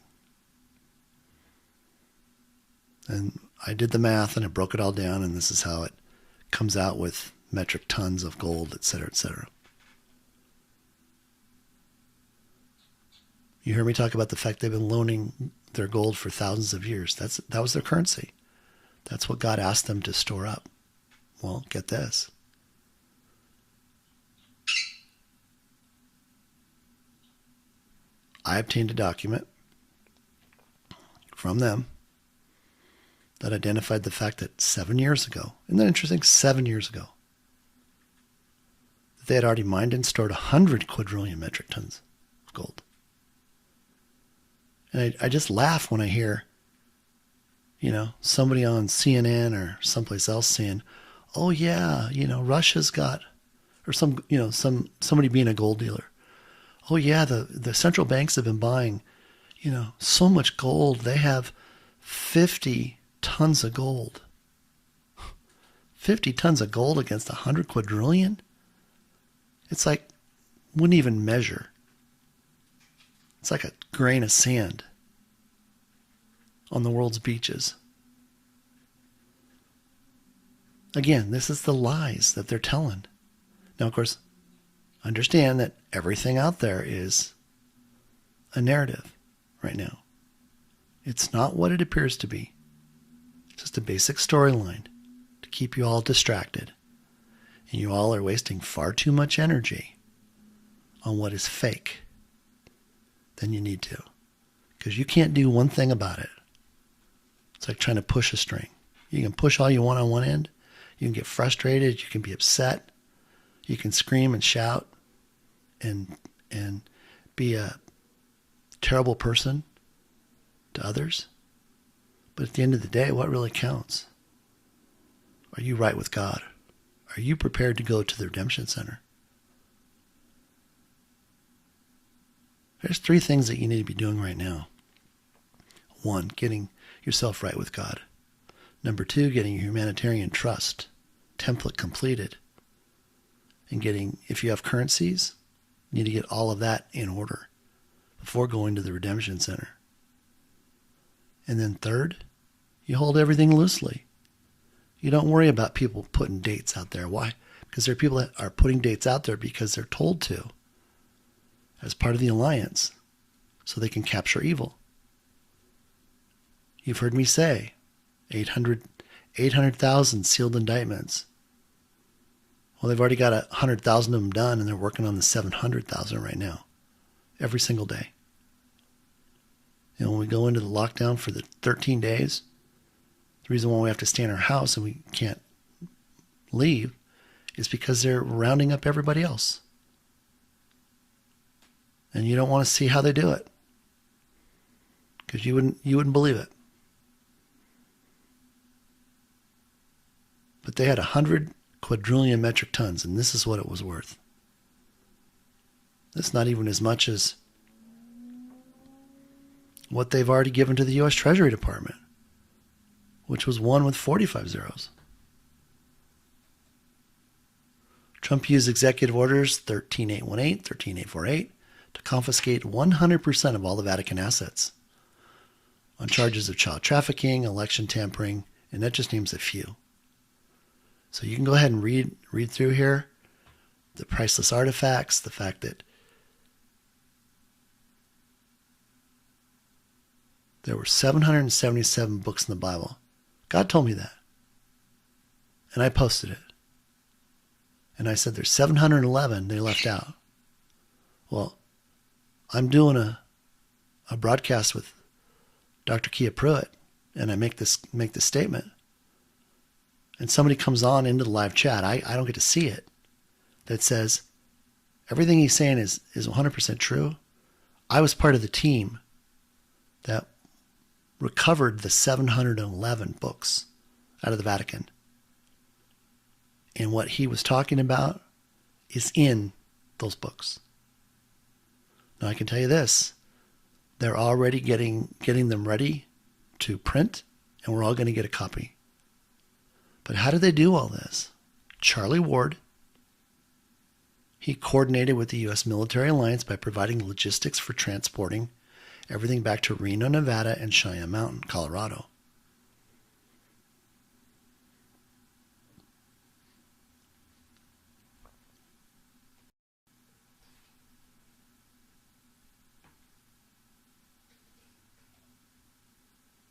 And I did the math and I broke it all down, and this is how it comes out with metric tons of gold, etc., etc. You heard me talk about the fact they've been loaning their gold for thousands of years. That was their currency. That's what God asked them to store up. Well, get this. I obtained a document from them that identified the fact that 7 years ago, isn't that interesting? 7 years ago, that they had already mined and stored 100 quadrillion metric tons of gold. And I just laugh when I hear, somebody on CNN or someplace else saying, "Oh yeah, Russia's got," or somebody being a gold dealer. "Oh yeah, the central banks have been buying, so much gold. They have 50 tons of gold." 50 tons of gold against 100 quadrillion? It's like, wouldn't even measure. It's like a grain of sand on the world's beaches. Again, this is the lies that they're telling. Now, of course, understand that everything out there is a narrative right now. It's not what it appears to be. It's just a basic storyline to keep you all distracted. And you all are wasting far too much energy on what is fake than you need to. Because you can't do one thing about it. It's like trying to push a string. You can push all you want on one end. You can get frustrated. You can be upset. You can scream and shout and be a terrible person to others. But at the end of the day, what really counts? Are you right with God? Are you prepared to go to the Redemption Center? There's 3 things that you need to be doing right now. 1, getting yourself right with God. Number 2, getting your humanitarian trust template completed. And getting, if you have currencies, you need to get all of that in order before going to the Redemption Center. And then 3rd, you hold everything loosely. You don't worry about people putting dates out there. Why? Because there are people that are putting dates out there because they're told to, as part of the alliance, so they can capture evil. You've heard me say 800,000 sealed indictments. Well, they've already got 100,000 of them done, and they're working on the 700,000 right now, every single day. When we go into the lockdown for the 13 days, the reason why we have to stay in our house and we can't leave is because they're rounding up everybody else. And you don't want to see how they do it, because you wouldn't believe it. But they had 100 quadrillion metric tons, and this is what it was worth. That's not even as much as what they've already given to the U.S. Treasury Department, which was 1 with 45 zeros. Trump used Executive Orders 13818, 13848 to confiscate 100% of all the Vatican assets on charges of child trafficking, election tampering, And that just names a few. So you can go ahead and read through here the priceless artifacts, the fact that there were 777 books in the Bible. God told me that. And I posted it. And I said there's 711 they left out. Well, I'm doing a broadcast with Dr. Kia Pruitt, and I make this statement. And somebody comes on into the live chat. I don't get to see it. That says everything he's saying is 100% true. I was part of the team that recovered the 711 books out of the Vatican. And what he was talking about is in those books. Now I can tell you this. They're already getting them ready to print, and we're all going to get a copy. But how did they do all this? Charlie Ward, he coordinated with the U.S. Military Alliance by providing logistics for transporting everything back to Reno, Nevada, and Cheyenne Mountain, Colorado.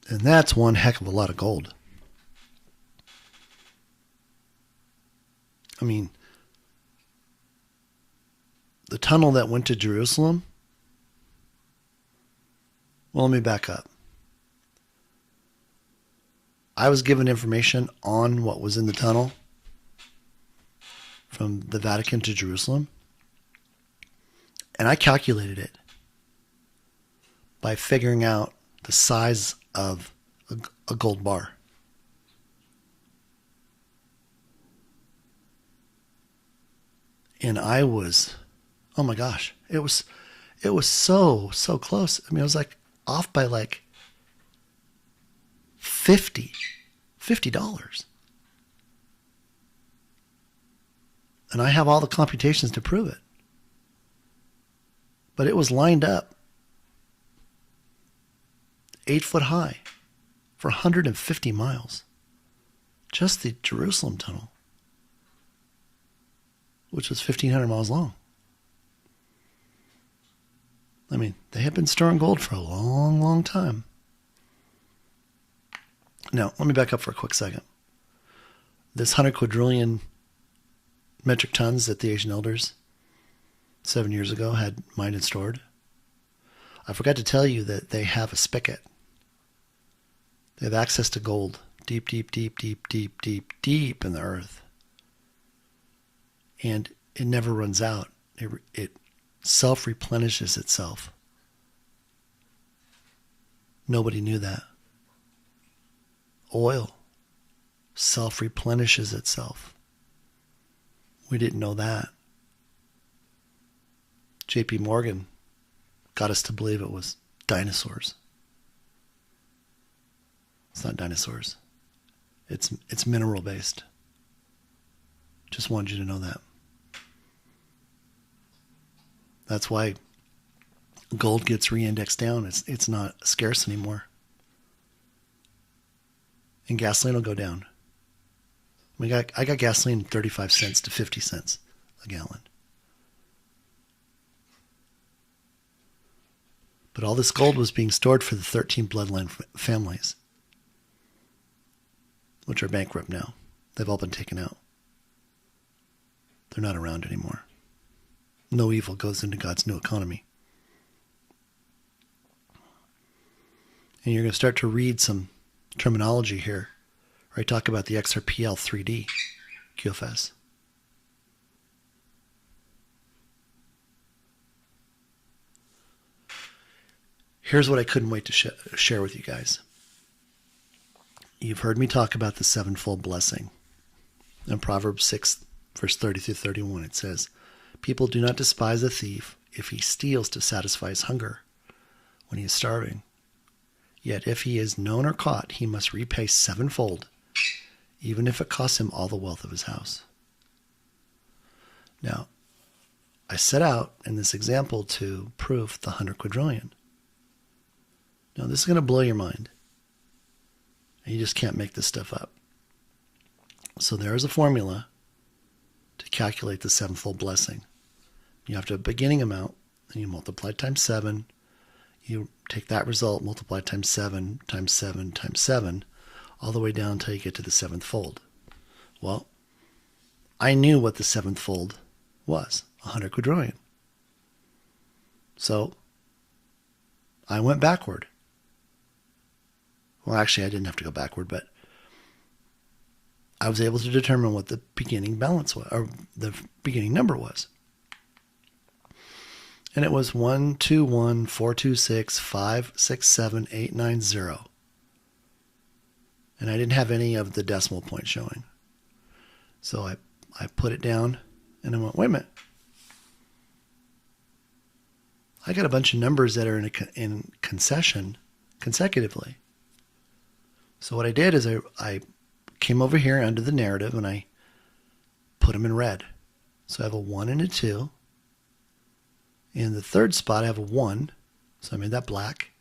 And that's one heck of a lot of gold. I mean, the tunnel that went to Jerusalem, well, let me back up. I was given information on what was in the tunnel from the Vatican to Jerusalem, and I calculated it by figuring out the size of a gold bar. And I was, oh my gosh, it was so close. I mean, I was like off by like $50. And I have all the computations to prove it. But it was lined up 8 foot high for 150 miles. Just the Jerusalem tunnel, which was 1,500 miles long. I mean, they have been storing gold for a long time. Now, let me back up for a quick second. This 100 quadrillion metric tons that the Asian elders 7 years ago had mined and stored, I forgot to tell you that they have a spigot. They have access to gold deep in the earth. And it never runs out. It self-replenishes itself. Nobody knew that. Oil self-replenishes itself. We didn't know that. J.P. Morgan got us to believe it was dinosaurs. It's not dinosaurs. It's mineral based. Just wanted you to know that. That's why gold gets re-indexed down. It's not scarce anymore. And gasoline will go down. I got gasoline 35 cents to 50 cents a gallon. But all this gold was being stored for the 13 bloodline families, which are bankrupt now. They've all been taken out. They're not around anymore. No evil goes into God's new economy. And you're going to start to read some terminology here, where I talk about the XRPL 3D QFS. Here's what I couldn't wait to share with you guys. You've heard me talk about the sevenfold blessing. In Proverbs 6, verse 30 through 31, it says, "People do not despise a thief if he steals to satisfy his hunger when he is starving. Yet if he is known or caught, he must repay sevenfold, even if it costs him all the wealth of his house." Now, I set out in this example to prove the 100 quadrillion. Now, this is going to blow your mind. And you just can't make this stuff up. So there is a formula to calculate the sevenfold blessing. You have to have a beginning amount, and you multiply times 7. You take that result, multiply times 7, times 7, times 7, all the way down until you get to the seventh fold. Well, I knew what the seventh fold was, 100 quadrillion. So I went backward. Well, actually, I didn't have to go backward, but I was able to determine what the beginning balance was, or the beginning number was. And it was 121,426,567,890. And I didn't have any of the decimal points showing. So I put it down and I went, wait a minute. I got a bunch of numbers that are in concession consecutively. So what I did is I came over here under the narrative and I put them in red. So I have a 1 and a 2. In the third spot, I have a 1, so I made that black.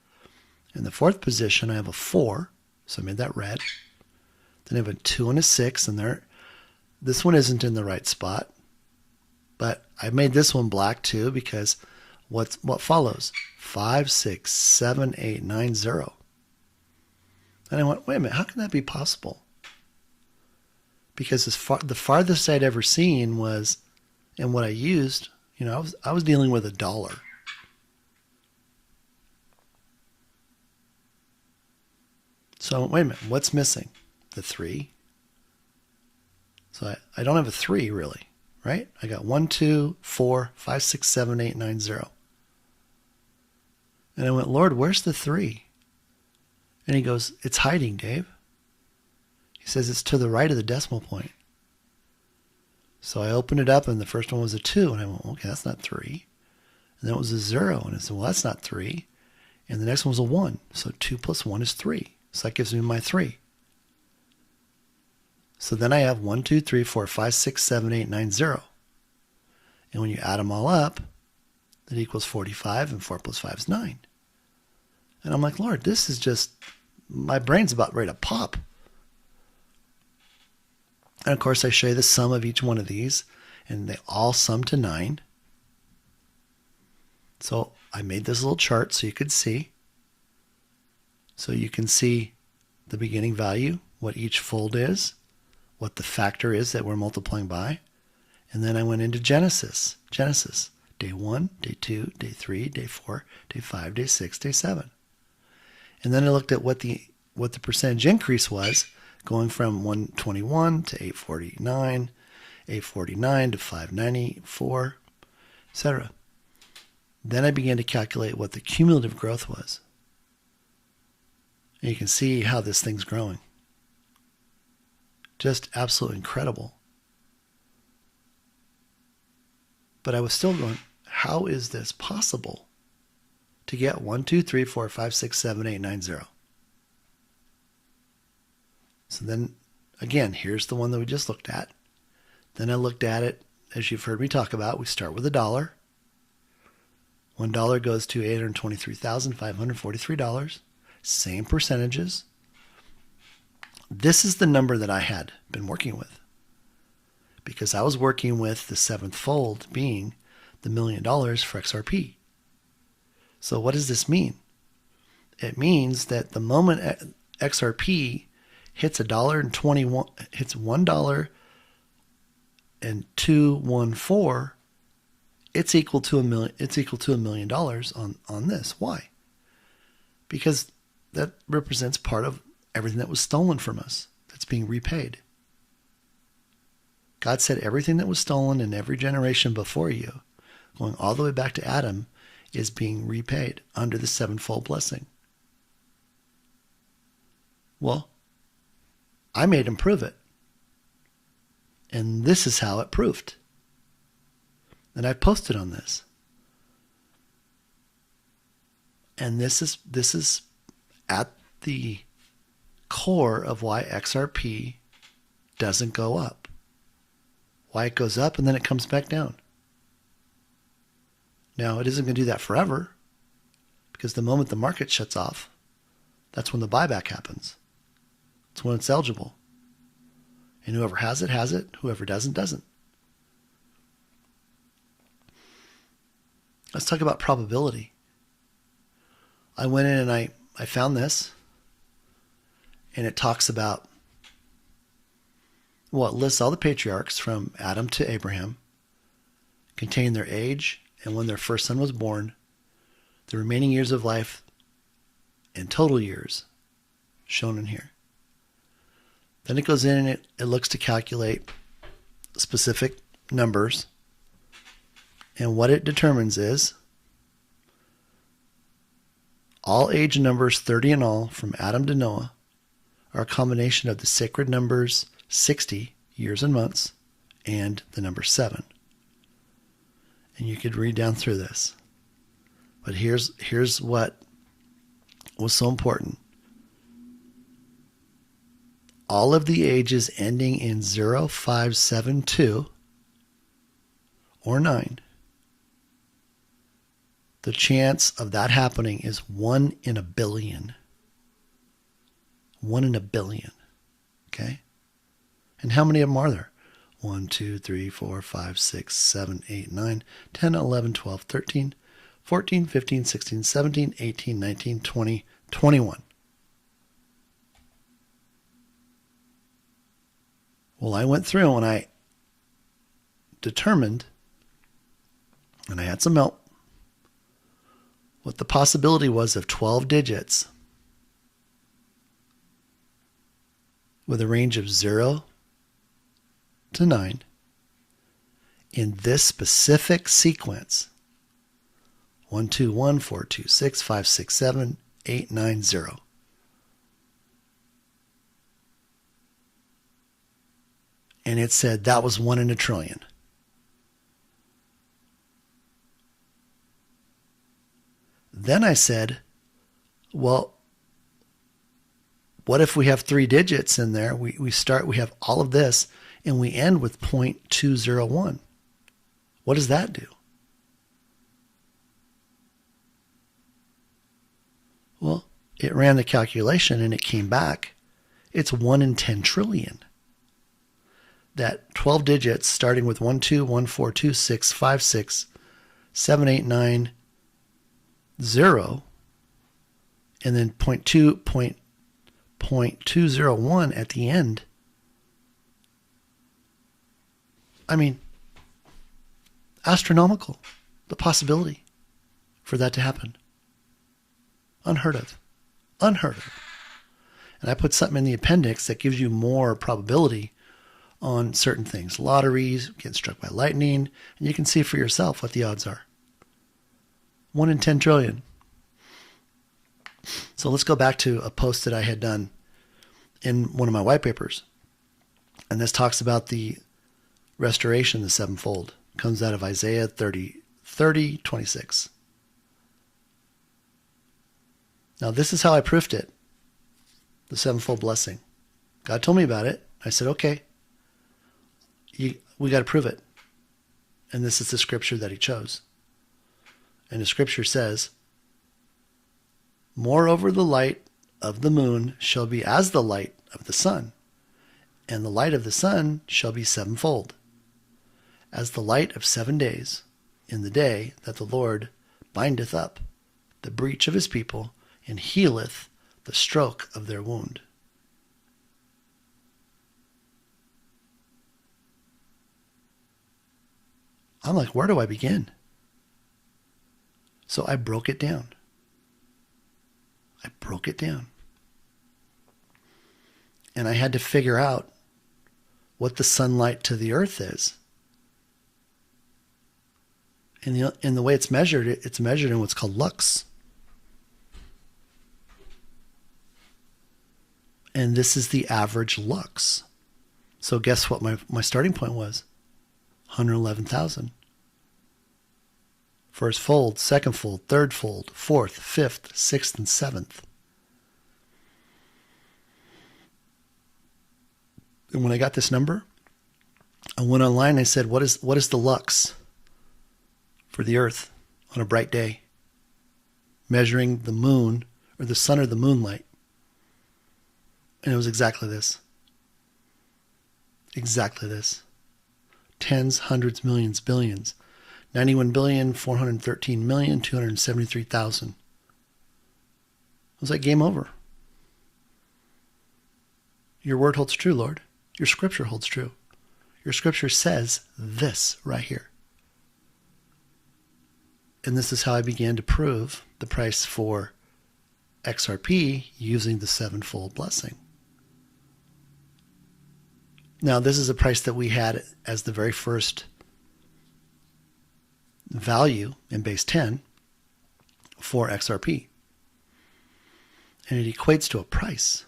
In the fourth position, I have a 4, so I made that red. Then I have a 2 and a 6, and this one isn't in the right spot. But I made this one black too, because what follows? 5, 6, 7, 8, 9, 0. And I went, wait a minute, how can that be possible? Because the farthest I'd ever seen was, and what I used, I was dealing with $1. So wait a minute, what's missing? The 3. So I don't have a 3 really, right? I got 1, 2, 4, 5, 6, 7, 8, 9, 0. And I went, Lord, where's the 3? And he goes, it's hiding, Dave. He says it's to the right of the decimal point. So I opened it up, and the first one was a 2, and I went, okay, that's not 3. And then it was a 0, and I said, well, that's not 3. And the next one was a 1, so 2 plus 1 is 3. So that gives me my 3. So then I have 1, 2, 3, 4, 5, 6, 7, 8, 9, 0. And when you add them all up, it equals 45, and 4 plus 5 is 9. And I'm like, Lord, this is just, my brain's about ready to pop. And of course, I show you the sum of each one of these, and they all sum to 9. So I made this little chart so you could see. So you can see the beginning value, what each fold is, what the factor is that we're multiplying by. And then I went into Genesis. Day 1, day 2, day 3, day 4, day 5, day 6, day 7. And then I looked at what the percentage increase was, going from 121 to 849, 849 to 594, etc. Then I began to calculate what the cumulative growth was. And you can see how this thing's growing. Just absolutely incredible. But I was still going, how is this possible to get 1, 2, 3, 4, 5, 6, 7, 8, 9, 0? So then, again, here's the one that we just looked at. Then I looked at it, as you've heard me talk about, we start with $1. $1 goes to $823,543. Same percentages. This is the number that I had been working with, because I was working with the seventh fold being the $1 million for XRP. So what does this mean? It means that the moment XRP hits $1.21, and 214, it's equal to $1 million. It's equal to $1 million on this. Why? Because that represents part of everything that was stolen from us that's being repaid. God said everything that was stolen in every generation before you, going all the way back to Adam, is being repaid under the sevenfold blessing. Well, I made him prove it. And this is how it proved. And I posted on this. And this is at the core of why XRP doesn't go up. Why it goes up and then it comes back down. Now, it isn't going to do that forever, because the moment the market shuts off, that's when the buyback happens. It's when it's eligible. And whoever has it, has it. Whoever doesn't, doesn't. Let's talk about probability. I went in and I found this. And it talks about, well, it lists all the patriarchs from Adam to Abraham, containing their age and when their first son was born, the remaining years of life, and total years shown in here. Then it goes in and it looks to calculate specific numbers. And what it determines is all age numbers 30 in all from Adam to Noah are a combination of the sacred numbers 60, years and months, and the number 7. And you could read down through this. But here's what was so important. All of the ages ending in 0, 5, 7, 2, or 9, the chance of that happening is 1 in a billion. 1 in a billion. Okay? And how many of them are there? 1, 2, 3, 4, 5, 6, 7, 8, 9, 10, 11, 12, 13, 14, 15, 16, 17, 18, 19, 20, 21. Well, I went through and I determined, and I had some help, what the possibility was of 12 digits with a range of 0 to 9 in this specific sequence. 1, 2, 1, 4, 2, 6, 5, 6, 7, 8, 9, 0. And it said that was 1 in a trillion. Then I said, well, what if we have 3 digits in there? We have all of this, and we end with 0.201. What does that do? Well, it ran the calculation and it came back. It's 1 in 10 trillion. That 12 digits starting with 1, 2, 1, 4, 2, 6, 5, 6, 7, 8, 9, 0, and then 0.201 at the end. I mean, astronomical, the possibility for that to happen. Unheard of. Unheard of. And I put something in the appendix that gives you more probability on certain things. Lotteries, getting struck by lightning, and you can see for yourself what the odds are. 1 in 10 trillion. So let's go back to a post that I had done in one of my white papers. And this talks about the restoration, the sevenfold. Comes out of Isaiah 30:26. Now this is how I proofed it. The sevenfold blessing. God told me about it. I said, okay, we got to prove it. And this is the scripture that he chose. And the scripture says, moreover, the light of the moon shall be as the light of the sun, and the light of the sun shall be sevenfold, as the light of 7 days, in the day that the Lord bindeth up the breach of his people, and healeth the stroke of their wound. I'm like, where do I begin? So I broke it down. And I had to figure out what the sunlight to the earth is. And the way it's measured in what's called lux. And this is the average lux. So guess what my starting point was? 111,000. First fold, second fold, third fold, fourth, fifth, sixth, and seventh. And when I got this number, I went online and I said, what is the lux for the earth on a bright day? Measuring the moon or the sun or the moonlight. And it was exactly this. Exactly this. Tens, hundreds, millions, billions. 91,413,273,000. It was like game over. Your word holds true, Lord. Your scripture holds true. Your scripture says this right here. And this is how I began to prove the price for XRP using the sevenfold blessing. Now, this is a price that we had as the very first value in base 10 for XRP. And it equates to a price.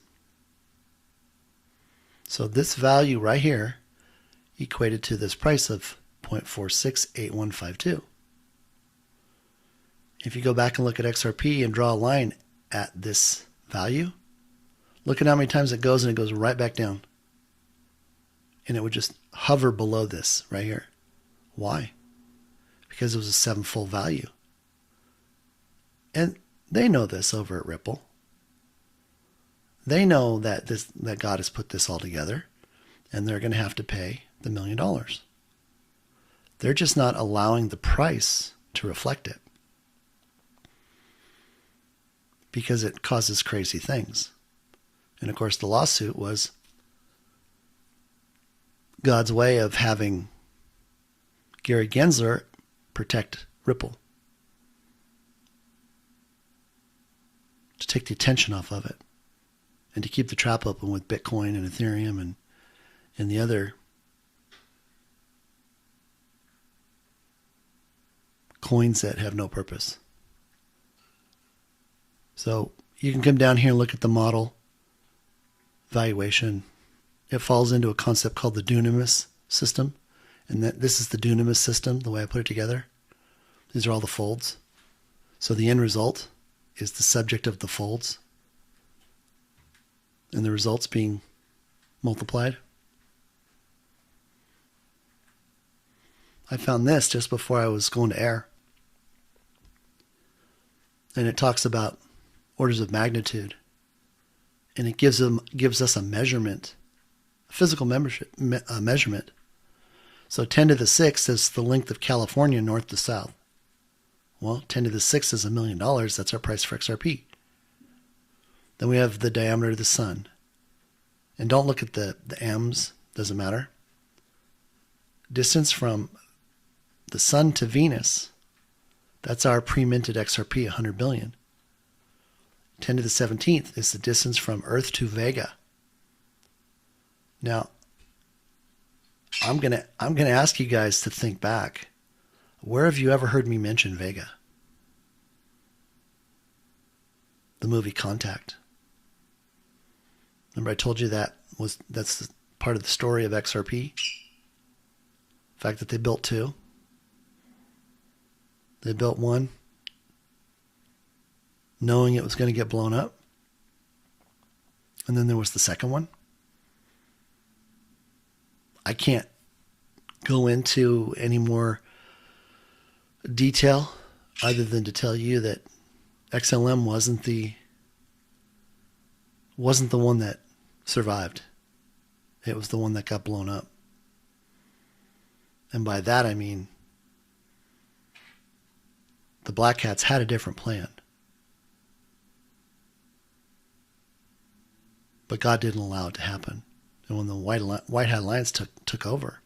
So this value right here equated to this price of 0.468152. If you go back and look at XRP and draw a line at this value, look at how many times it goes, and it goes right back down. And it would just hover below this right here. Why? Because it was a sevenfold value. And they know this over at Ripple. They know that that God has put this all together, and they're going to have to pay the $1 million. They're just not allowing the price to reflect it, because it causes crazy things. And of course, the lawsuit was God's way of having Gary Gensler protect Ripple, to take the attention off of it, and to keep the trap open with Bitcoin and Ethereum and the other coins that have no purpose. So you can come down here and look at the model valuation. It falls into a concept called the dunamis system. And this is the dunamis system, the way I put it together. These are all the folds. So the end result is the subject of the folds, and the results being multiplied. I found this just before I was going to air. And it talks about orders of magnitude. And it gives us a measurement, a physical measurement. So 10 to the 6th is the length of California north to south. Well, 10 to the 6th is $1 million. That's our price for XRP. Then we have the diameter of the sun. And don't look at the M's, doesn't matter. Distance from the sun to Venus, that's our pre-minted XRP, 100 billion. 10 to the 17th is the distance from Earth to Vega. Now, I'm gonna ask you guys to think back. Where have you ever heard me mention Vega? The movie Contact. Remember I told you that's part of the story of XRP? The fact that they built two. They built one knowing it was going to get blown up. And then there was the second one. I can't go into any more detail other than to tell you that XLM wasn't the one that survived. It was the one that got blown up. And by that I mean the Black Hats had a different plan. But God didn't allow it to happen. And when the White Hat Alliance took over,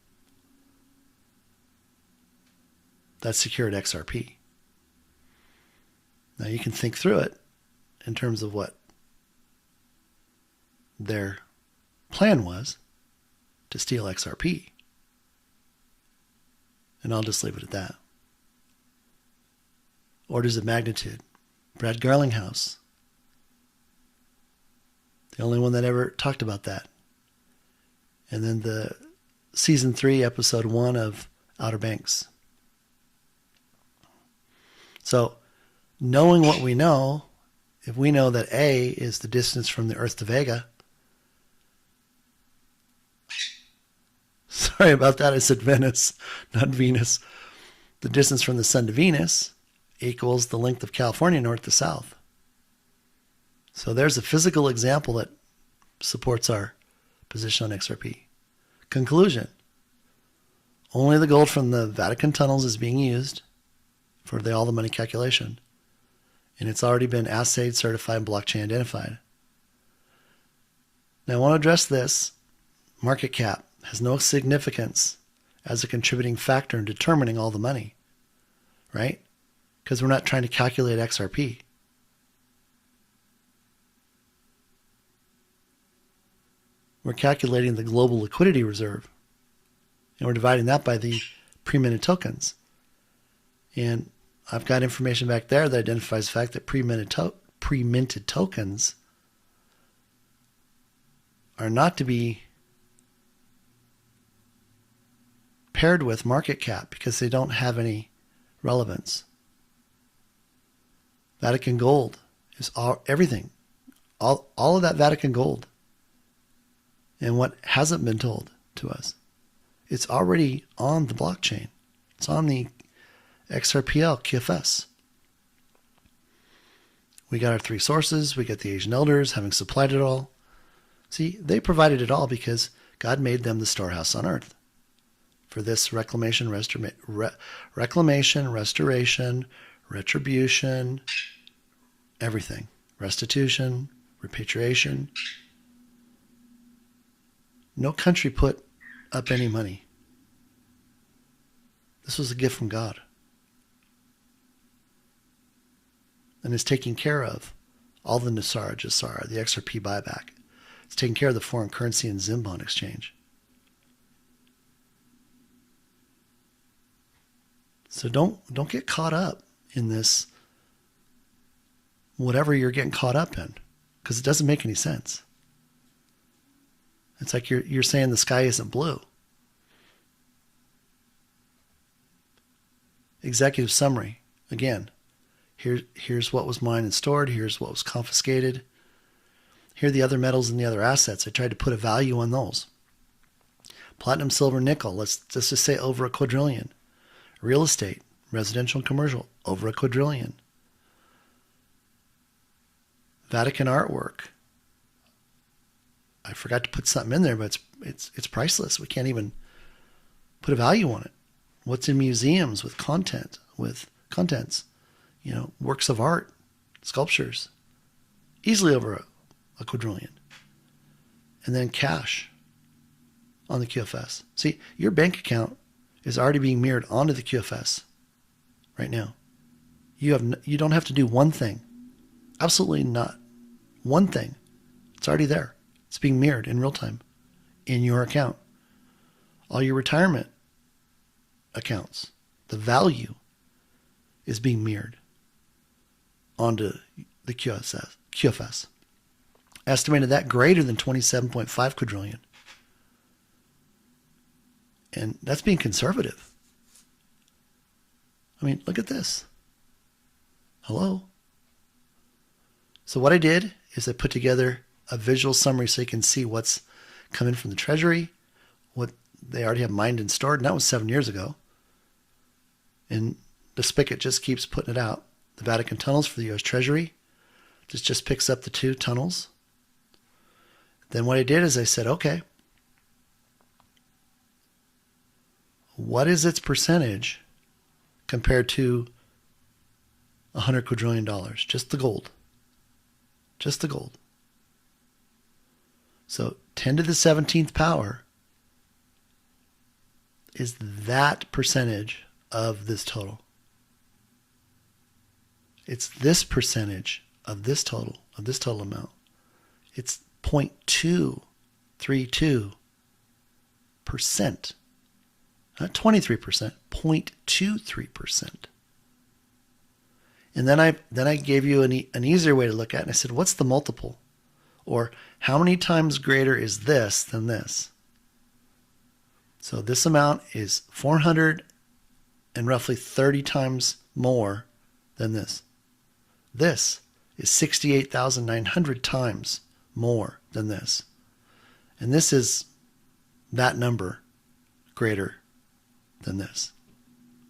that secured XRP. Now you can think through it in terms of what their plan was to steal XRP. And I'll just leave it at that. Orders of magnitude. Brad Garlinghouse. The only one that ever talked about that. And then the season 3, episode 1 of Outer Banks. So, knowing what we know, if we know that A is the distance from the Earth to Vega. Sorry about that, I said Venice, not Venus. The distance from the sun to Venus equals the length of California north to south. So there's a physical example that supports our position on XRP. Conclusion. Only the gold from the Vatican tunnels is being used for all the money calculation. And it's already been assayed, certified, blockchain identified. Now I want to address this. Market cap has no significance as a contributing factor in determining all the money, right? Because we're not trying to calculate XRP. We're calculating the global liquidity reserve. And we're dividing that by the pre-minted tokens. And I've got information back there that identifies the fact that pre-minted tokens are not to be paired with market cap because they don't have any relevance. Vatican gold is everything. All of that Vatican gold. And what hasn't been told to us, it's already on the blockchain. It's on the XRPL QFS. We got our three sources. We got the Asian elders having supplied it all. See, they provided it all because God made them the storehouse on earth for this reclamation, restoration, retribution, everything. Restitution, repatriation. No country put up any money. This was a gift from God. And it's taking care of all the NESARA, GESARA, the XRP buyback. It's taking care of the foreign currency and Zim bond exchange. So don't get caught up in this, whatever you're getting caught up in, because it doesn't make any sense. It's like you're saying the sky isn't blue. Executive summary. Again, here's what was mined and stored. Here's what was confiscated. Here are the other metals and the other assets. I tried to put a value on those. Platinum, silver, nickel. Let's just say over a quadrillion. Real estate, residential and commercial, over a quadrillion. Vatican artwork. I forgot to put something in there, but it's priceless. We can't even put a value on it. What's in museums with contents, works of art, sculptures, easily over a quadrillion. And then cash on the QFS. See, your bank account is already being mirrored onto the QFS right now. You don't have to do one thing. Absolutely not. One thing. It's already there. It's being mirrored in real time in your account. All your retirement accounts, the value is being mirrored onto the QFS. Estimated that greater than 27.5 quadrillion. And that's being conservative. I mean, look at this. Hello? So what I did is I put together a visual summary so you can see what's coming from the Treasury, what they already have mined and stored, and that was 7 years ago. And the spigot just keeps putting it out. The Vatican tunnels for the U.S. Treasury. This just picks up the two tunnels. Then what I did is I said, okay, what is its percentage compared to $100 quadrillion? Just the gold. Just the gold. So 10 to the 17th power is that percentage of this total. It's this percentage of this total amount. It's 0.232%. Not 23%, 0.23%. And then I gave you an easier way to look at it. And I said, what's the multiple? Or how many times greater is this than this? So this amount is 400 and roughly 30 times more than this. This is 68,900 times more than this. And this is that number greater than this.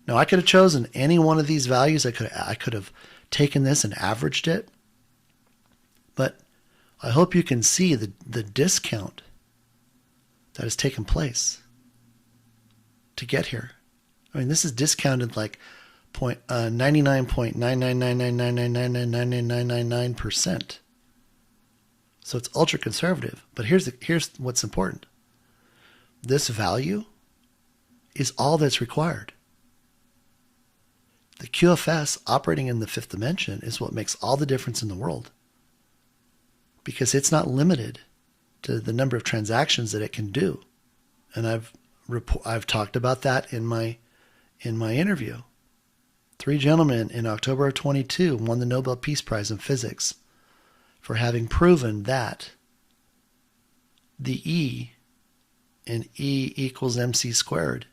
Now I could have chosen any one of these values. I could have taken this and averaged it. But I hope you can see the discount that has taken place to get here. I mean, this is discounted like 99.9999999999999%. So it's ultra conservative. But here's what's important. This value is all that's required. The QFS operating in the fifth dimension is what makes all the difference in the world, because it's not limited to the number of transactions that it can do. And I've talked about that in my interview. 3 gentlemen in October of 22 won the Nobel Peace Prize in Physics for having proven that the E in E equals mc squared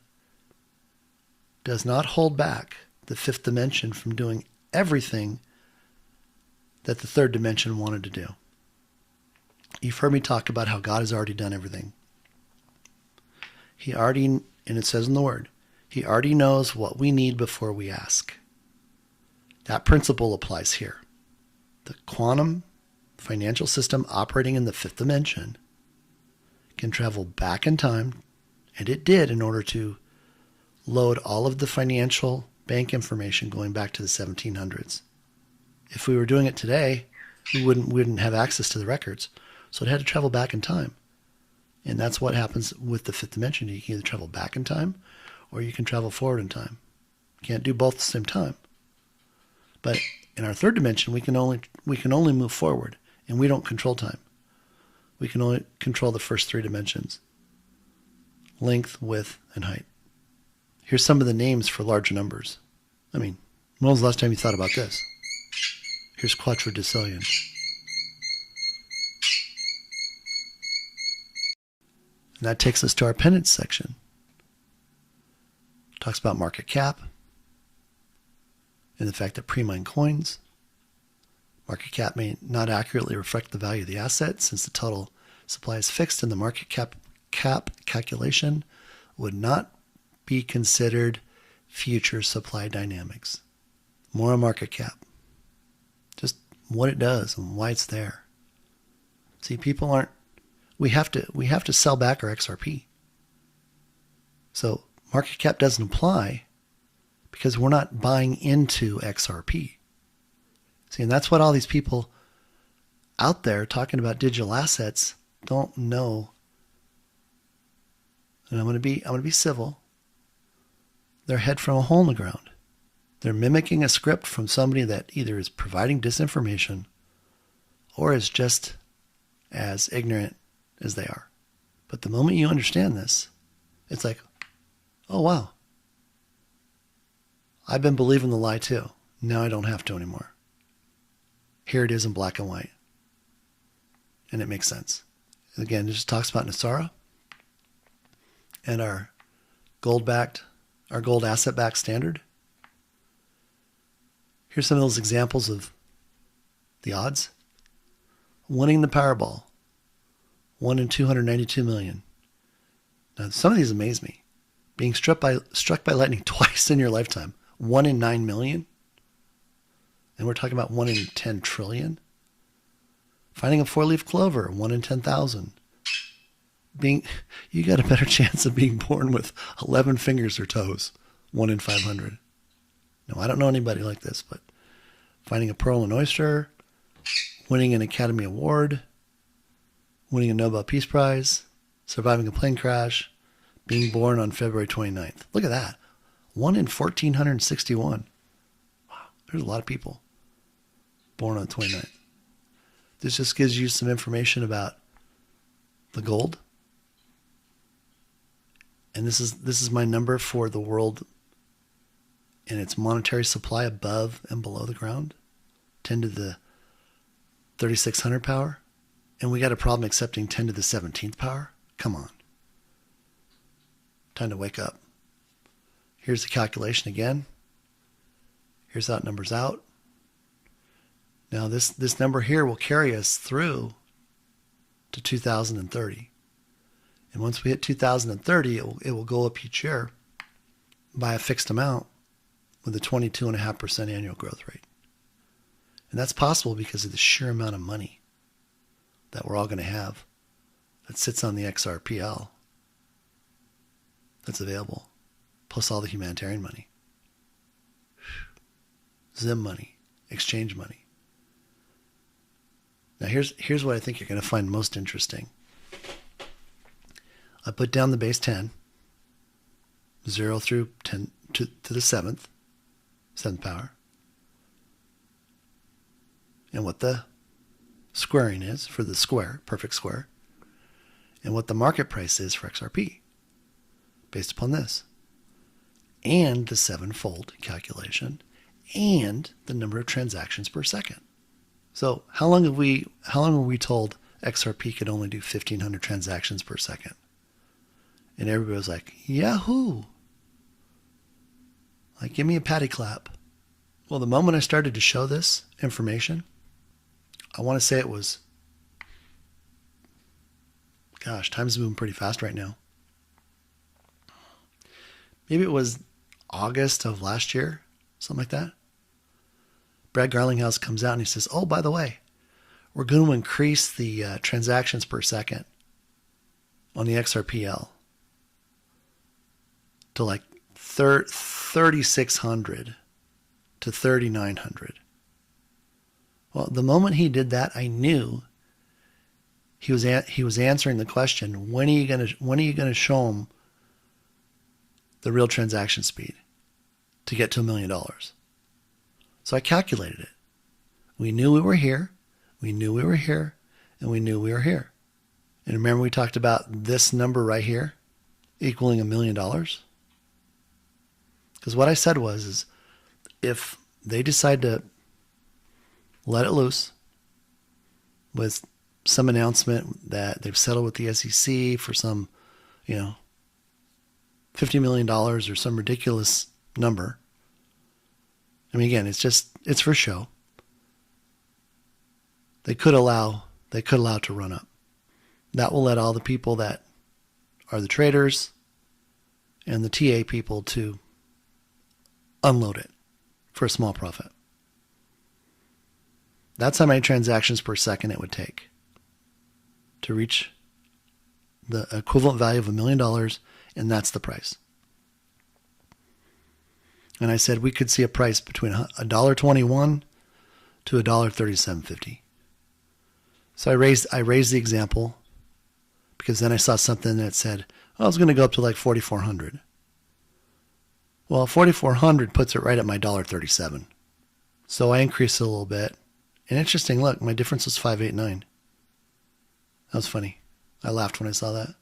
does not hold back the fifth dimension from doing everything that the third dimension wanted to do. You've heard me talk about how God has already done everything. He already, and it says in the Word, He already knows what we need before we ask. That principle applies here. The quantum financial system operating in the fifth dimension can travel back in time, and it did in order to load all of the financial bank information going back to the 1700s. If we were doing it today, we wouldn't have access to the records. So it had to travel back in time. And that's what happens with the fifth dimension. You can either travel back in time or you can travel forward in time. You can't do both at the same time. But in our third dimension, we can only move forward, and we don't control time. We can only control the first 3 dimensions: length, width, and height. Here's some of the names for large numbers. I mean, when was the last time you thought about this? Here's quadriducillion. And that takes us to our pendants section. Talks about market cap and the fact that pre-mined coins, market cap may not accurately reflect the value of the asset, since the total supply is fixed, and the market cap calculation would not be considered future supply dynamics. More on market cap. Just what it does and why it's there. See, people aren't, we have to sell back our XRP. So market cap doesn't apply because we're not buying into XRP. See, and that's what all these people out there talking about digital assets don't know. And I'm going to be civil. They're head from a hole in the ground. They're mimicking a script from somebody that either is providing disinformation or is just as ignorant as they are. But the moment you understand this, it's like, oh wow, I've been believing the lie too. Now I don't have to anymore. Here it is in black and white. And it makes sense. Again, it just talks about NESARA and our gold asset-backed standard. Here's some of those examples of the odds. Winning the Powerball, 1 in 292 million. Now, some of these amaze me. Being struck by lightning twice in your lifetime, 1 in 9 million. And we're talking about 1 in 10 trillion. Finding a 4-leaf clover, 1 in 10,000. You got a better chance of being born with 11 fingers or toes, 1 in 500. No, I don't know anybody like this, but finding a pearl and oyster, winning an Academy Award, winning a Nobel Peace Prize, surviving a plane crash, being born on February 29th. Look at that. 1 in 1,461. Wow, there's a lot of people born on the 29th. This just gives you some information about the gold. And this is my number for the world and its monetary supply above and below the ground. 10 to the 3600 power. And we got a problem accepting 10 to the 17th power? Come on. Time to wake up. Here's the calculation again. Here's how it numbers out. Now this number here will carry us through to 2030. And once we hit 2030, it will go up each year by a fixed amount with a 22.5% annual growth rate. And that's possible because of the sheer amount of money. that we're all going to have that sits on the XRPL that's available, plus all the humanitarian money, Zim money, exchange money. Now here's what I think you're going to find most interesting. I put down the base 10, 0 through 10 to the 7th power, and what the squaring is for the square, perfect square, and what the market price is for XRP based upon this, and the 7-fold calculation, and the number of transactions per second. So how long were we told XRP could only do 1,500 transactions per second? And everybody was like, Yahoo! Like, give me a patty clap. Well, the moment I started to show this information, I want to say it was, gosh, time's moving pretty fast right now. Maybe it was August of last year, something like that. Brad Garlinghouse comes out and he says, oh, by the way, we're going to increase the transactions per second on the XRPL to like 3,600 to 3,900. Well, the moment he did that, I knew he was answering the question, when are you going to show him the real transaction speed to get to $1 million? So I calculated it. We knew we were here, we knew we were here, and we knew we were here. And remember we talked about this number right here equaling $1 million? Because what I said is if they decide to let it loose with some announcement that they've settled with the SEC for some, $50 million or some ridiculous number. I mean, again, it's for show. They could allow it to run up. That will let all the people that are the traders and the TA people to unload it for a small profit. That's how many transactions per second it would take to reach the equivalent value of $1 million, and that's the price. And I said we could see a price between $1.21 to $1.3750. So I raised the example because then I saw something that said, oh, it's going to go up to like 4,400. Well, 4,400 puts it right at my $1.37. So I increased it a little bit. And interesting, look, my difference was 589. That was funny. I laughed when I saw that.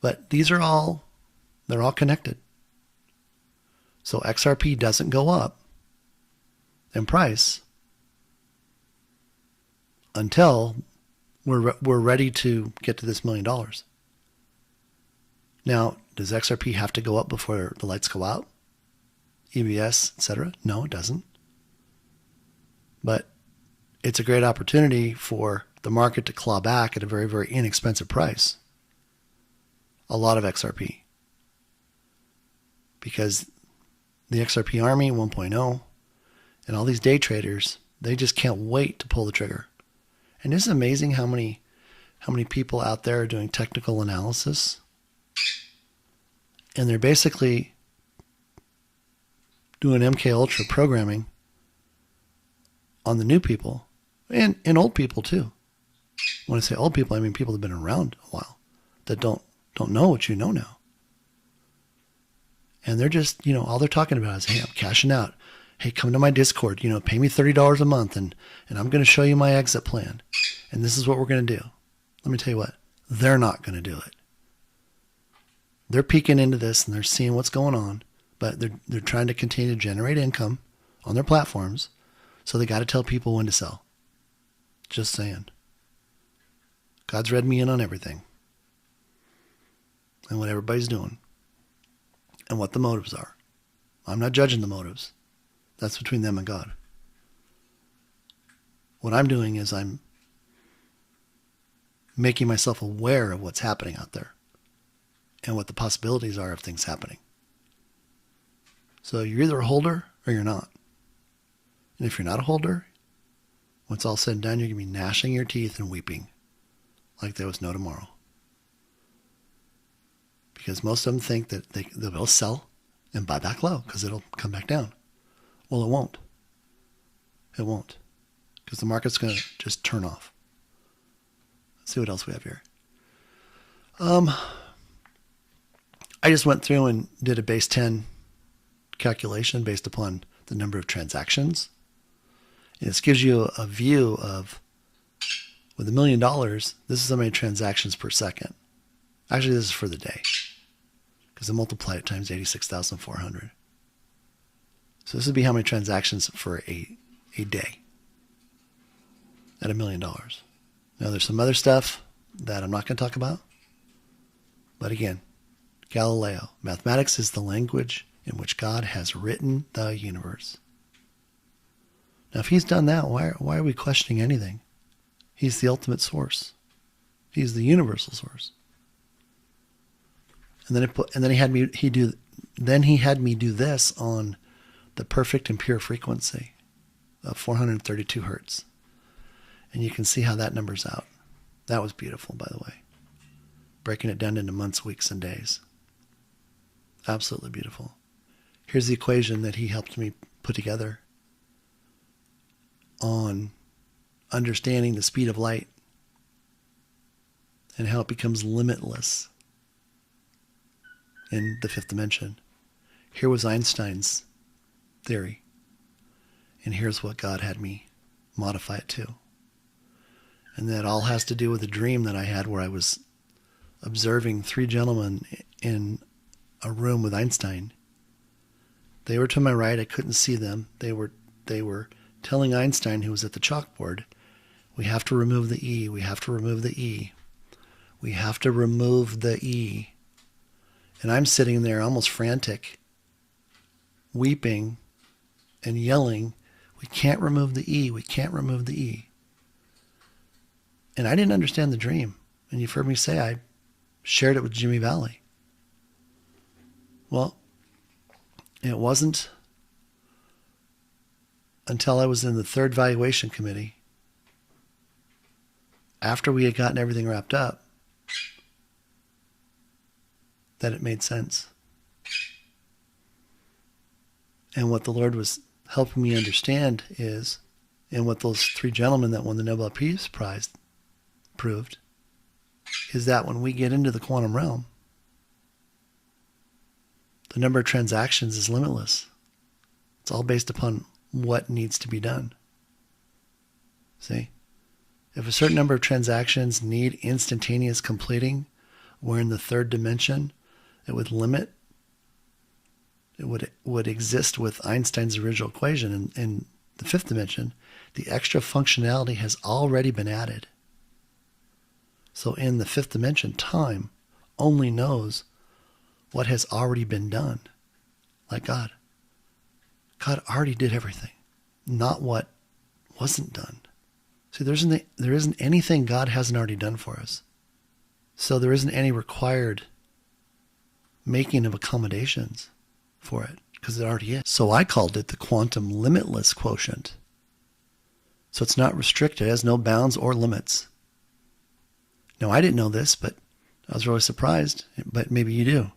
But they're all connected. So XRP doesn't go up in price until we're ready to get to this $1 million. Now, does XRP have to go up before the lights go out? EBS, etc.? No, it doesn't. But it's a great opportunity for the market to claw back at a very, very inexpensive price a lot of XRP. Because the XRP Army 1.0 and all these day traders, they just can't wait to pull the trigger. And isn't it amazing how many people out there are doing technical analysis? And they're basically doing MK Ultra programming on the new people and old people too. When I say old people, I mean people that have been around a while that don't know what you know now. And they're just, all they're talking about is, hey, I'm cashing out. Hey, come to my Discord, pay me $30 a month and I'm going to show you my exit plan. And this is what we're going to do. Let me tell you what, they're not going to do it. They're peeking into this and they're seeing what's going on, but they're trying to continue to generate income on their platforms. So they got to tell people when to sell. Just saying. God's read me in on everything. And what everybody's doing. And what the motives are. I'm not judging the motives. That's between them and God. What I'm doing is I'm making myself aware of what's happening out there and what the possibilities are of things happening. So you're either a holder or you're not. And if you're not a holder, When it's all said and done, you're going to be gnashing your teeth and weeping like there was no tomorrow. Because most of them think that they'll sell and buy back low because it'll come back down. Well, it won't. It won't. Because the market's going to just turn off. Let's see what else we have here. I just went through and did a base 10 calculation based upon the number of transactions. And this gives you a view of, with $1 million, this is how many transactions per second. Actually, this is for the day, because I multiply it times 86,400. So this would be how many transactions for a day at $1 million. Now, there's some other stuff that I'm not going to talk about. But again, Galileo, mathematics is the language in which God has written the universe. Now, if he's done that, why are we questioning anything? He's the ultimate source. He's the universal source. And then he had me do this on the perfect and pure frequency of 432 hertz. And you can see how that numbers out. That was beautiful, by the way. Breaking it down into months, weeks, and days. Absolutely beautiful. Here's the equation that he helped me put together on understanding the speed of light and how it becomes limitless in the fifth dimension. Here was Einstein's theory, and here's what God had me modify it to. And that all has to do with a dream that I had where I was observing three gentlemen in a room with Einstein. They were to my right. I couldn't see them. They were telling Einstein, who was at the chalkboard, we have to remove the E. We have to remove the E. We have to remove the E. And I'm sitting there almost frantic, weeping and yelling, we can't remove the E. We can't remove the E. And I didn't understand the dream. And you've heard me say I shared it with Jimmy Valley. Well, it wasn't until I was in the third valuation committee, after we had gotten everything wrapped up, that it made sense. And what the Lord was helping me understand is, and what those three gentlemen that won the Nobel Peace Prize proved, is that when we get into the quantum realm, the number of transactions is limitless. It's all based upon what needs to be done. See? If a certain number of transactions need instantaneous completing, where in the third dimension, it would limit, it would exist with Einstein's original equation. In the fifth dimension, the extra functionality has already been added. So in the fifth dimension, time only knows what has already been done. Like God. God already did everything, not what wasn't done. See, there isn't anything God hasn't already done for us. So there isn't any required making of accommodations for it, because it already is. So I called it the quantum limitless quotient. So it's not restricted, it has no bounds or limits. Now, I didn't know this, but I was really surprised, but maybe you do,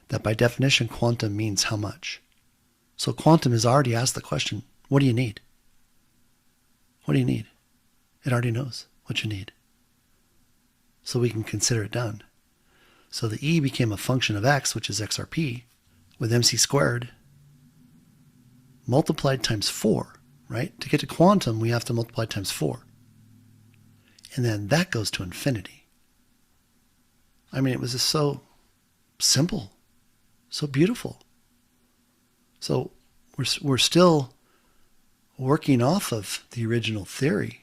that by definition, quantum means how much. So quantum has already asked the question, what do you need? What do you need? It already knows what you need. So we can consider it done. So the E became a function of X, which is XRP, with MC squared, multiplied times 4, right? To get to quantum, we have to multiply times 4. And then that goes to infinity. I mean, it was just so simple, so beautiful. So we're still working off of the original theory.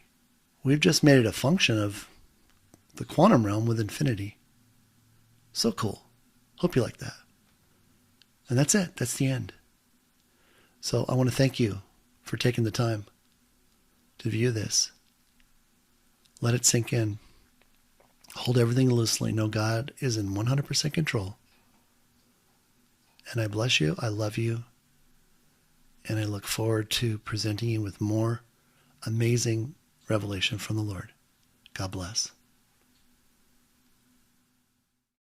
We've just made it a function of the quantum realm with infinity. So cool. Hope you like that. And that's it. That's the end. So I want to thank you for taking the time to view this. Let it sink in. Hold everything loosely. Know God is in 100% control. And I bless you. I love you. And I look forward to presenting you with more amazing revelation from the Lord. God bless.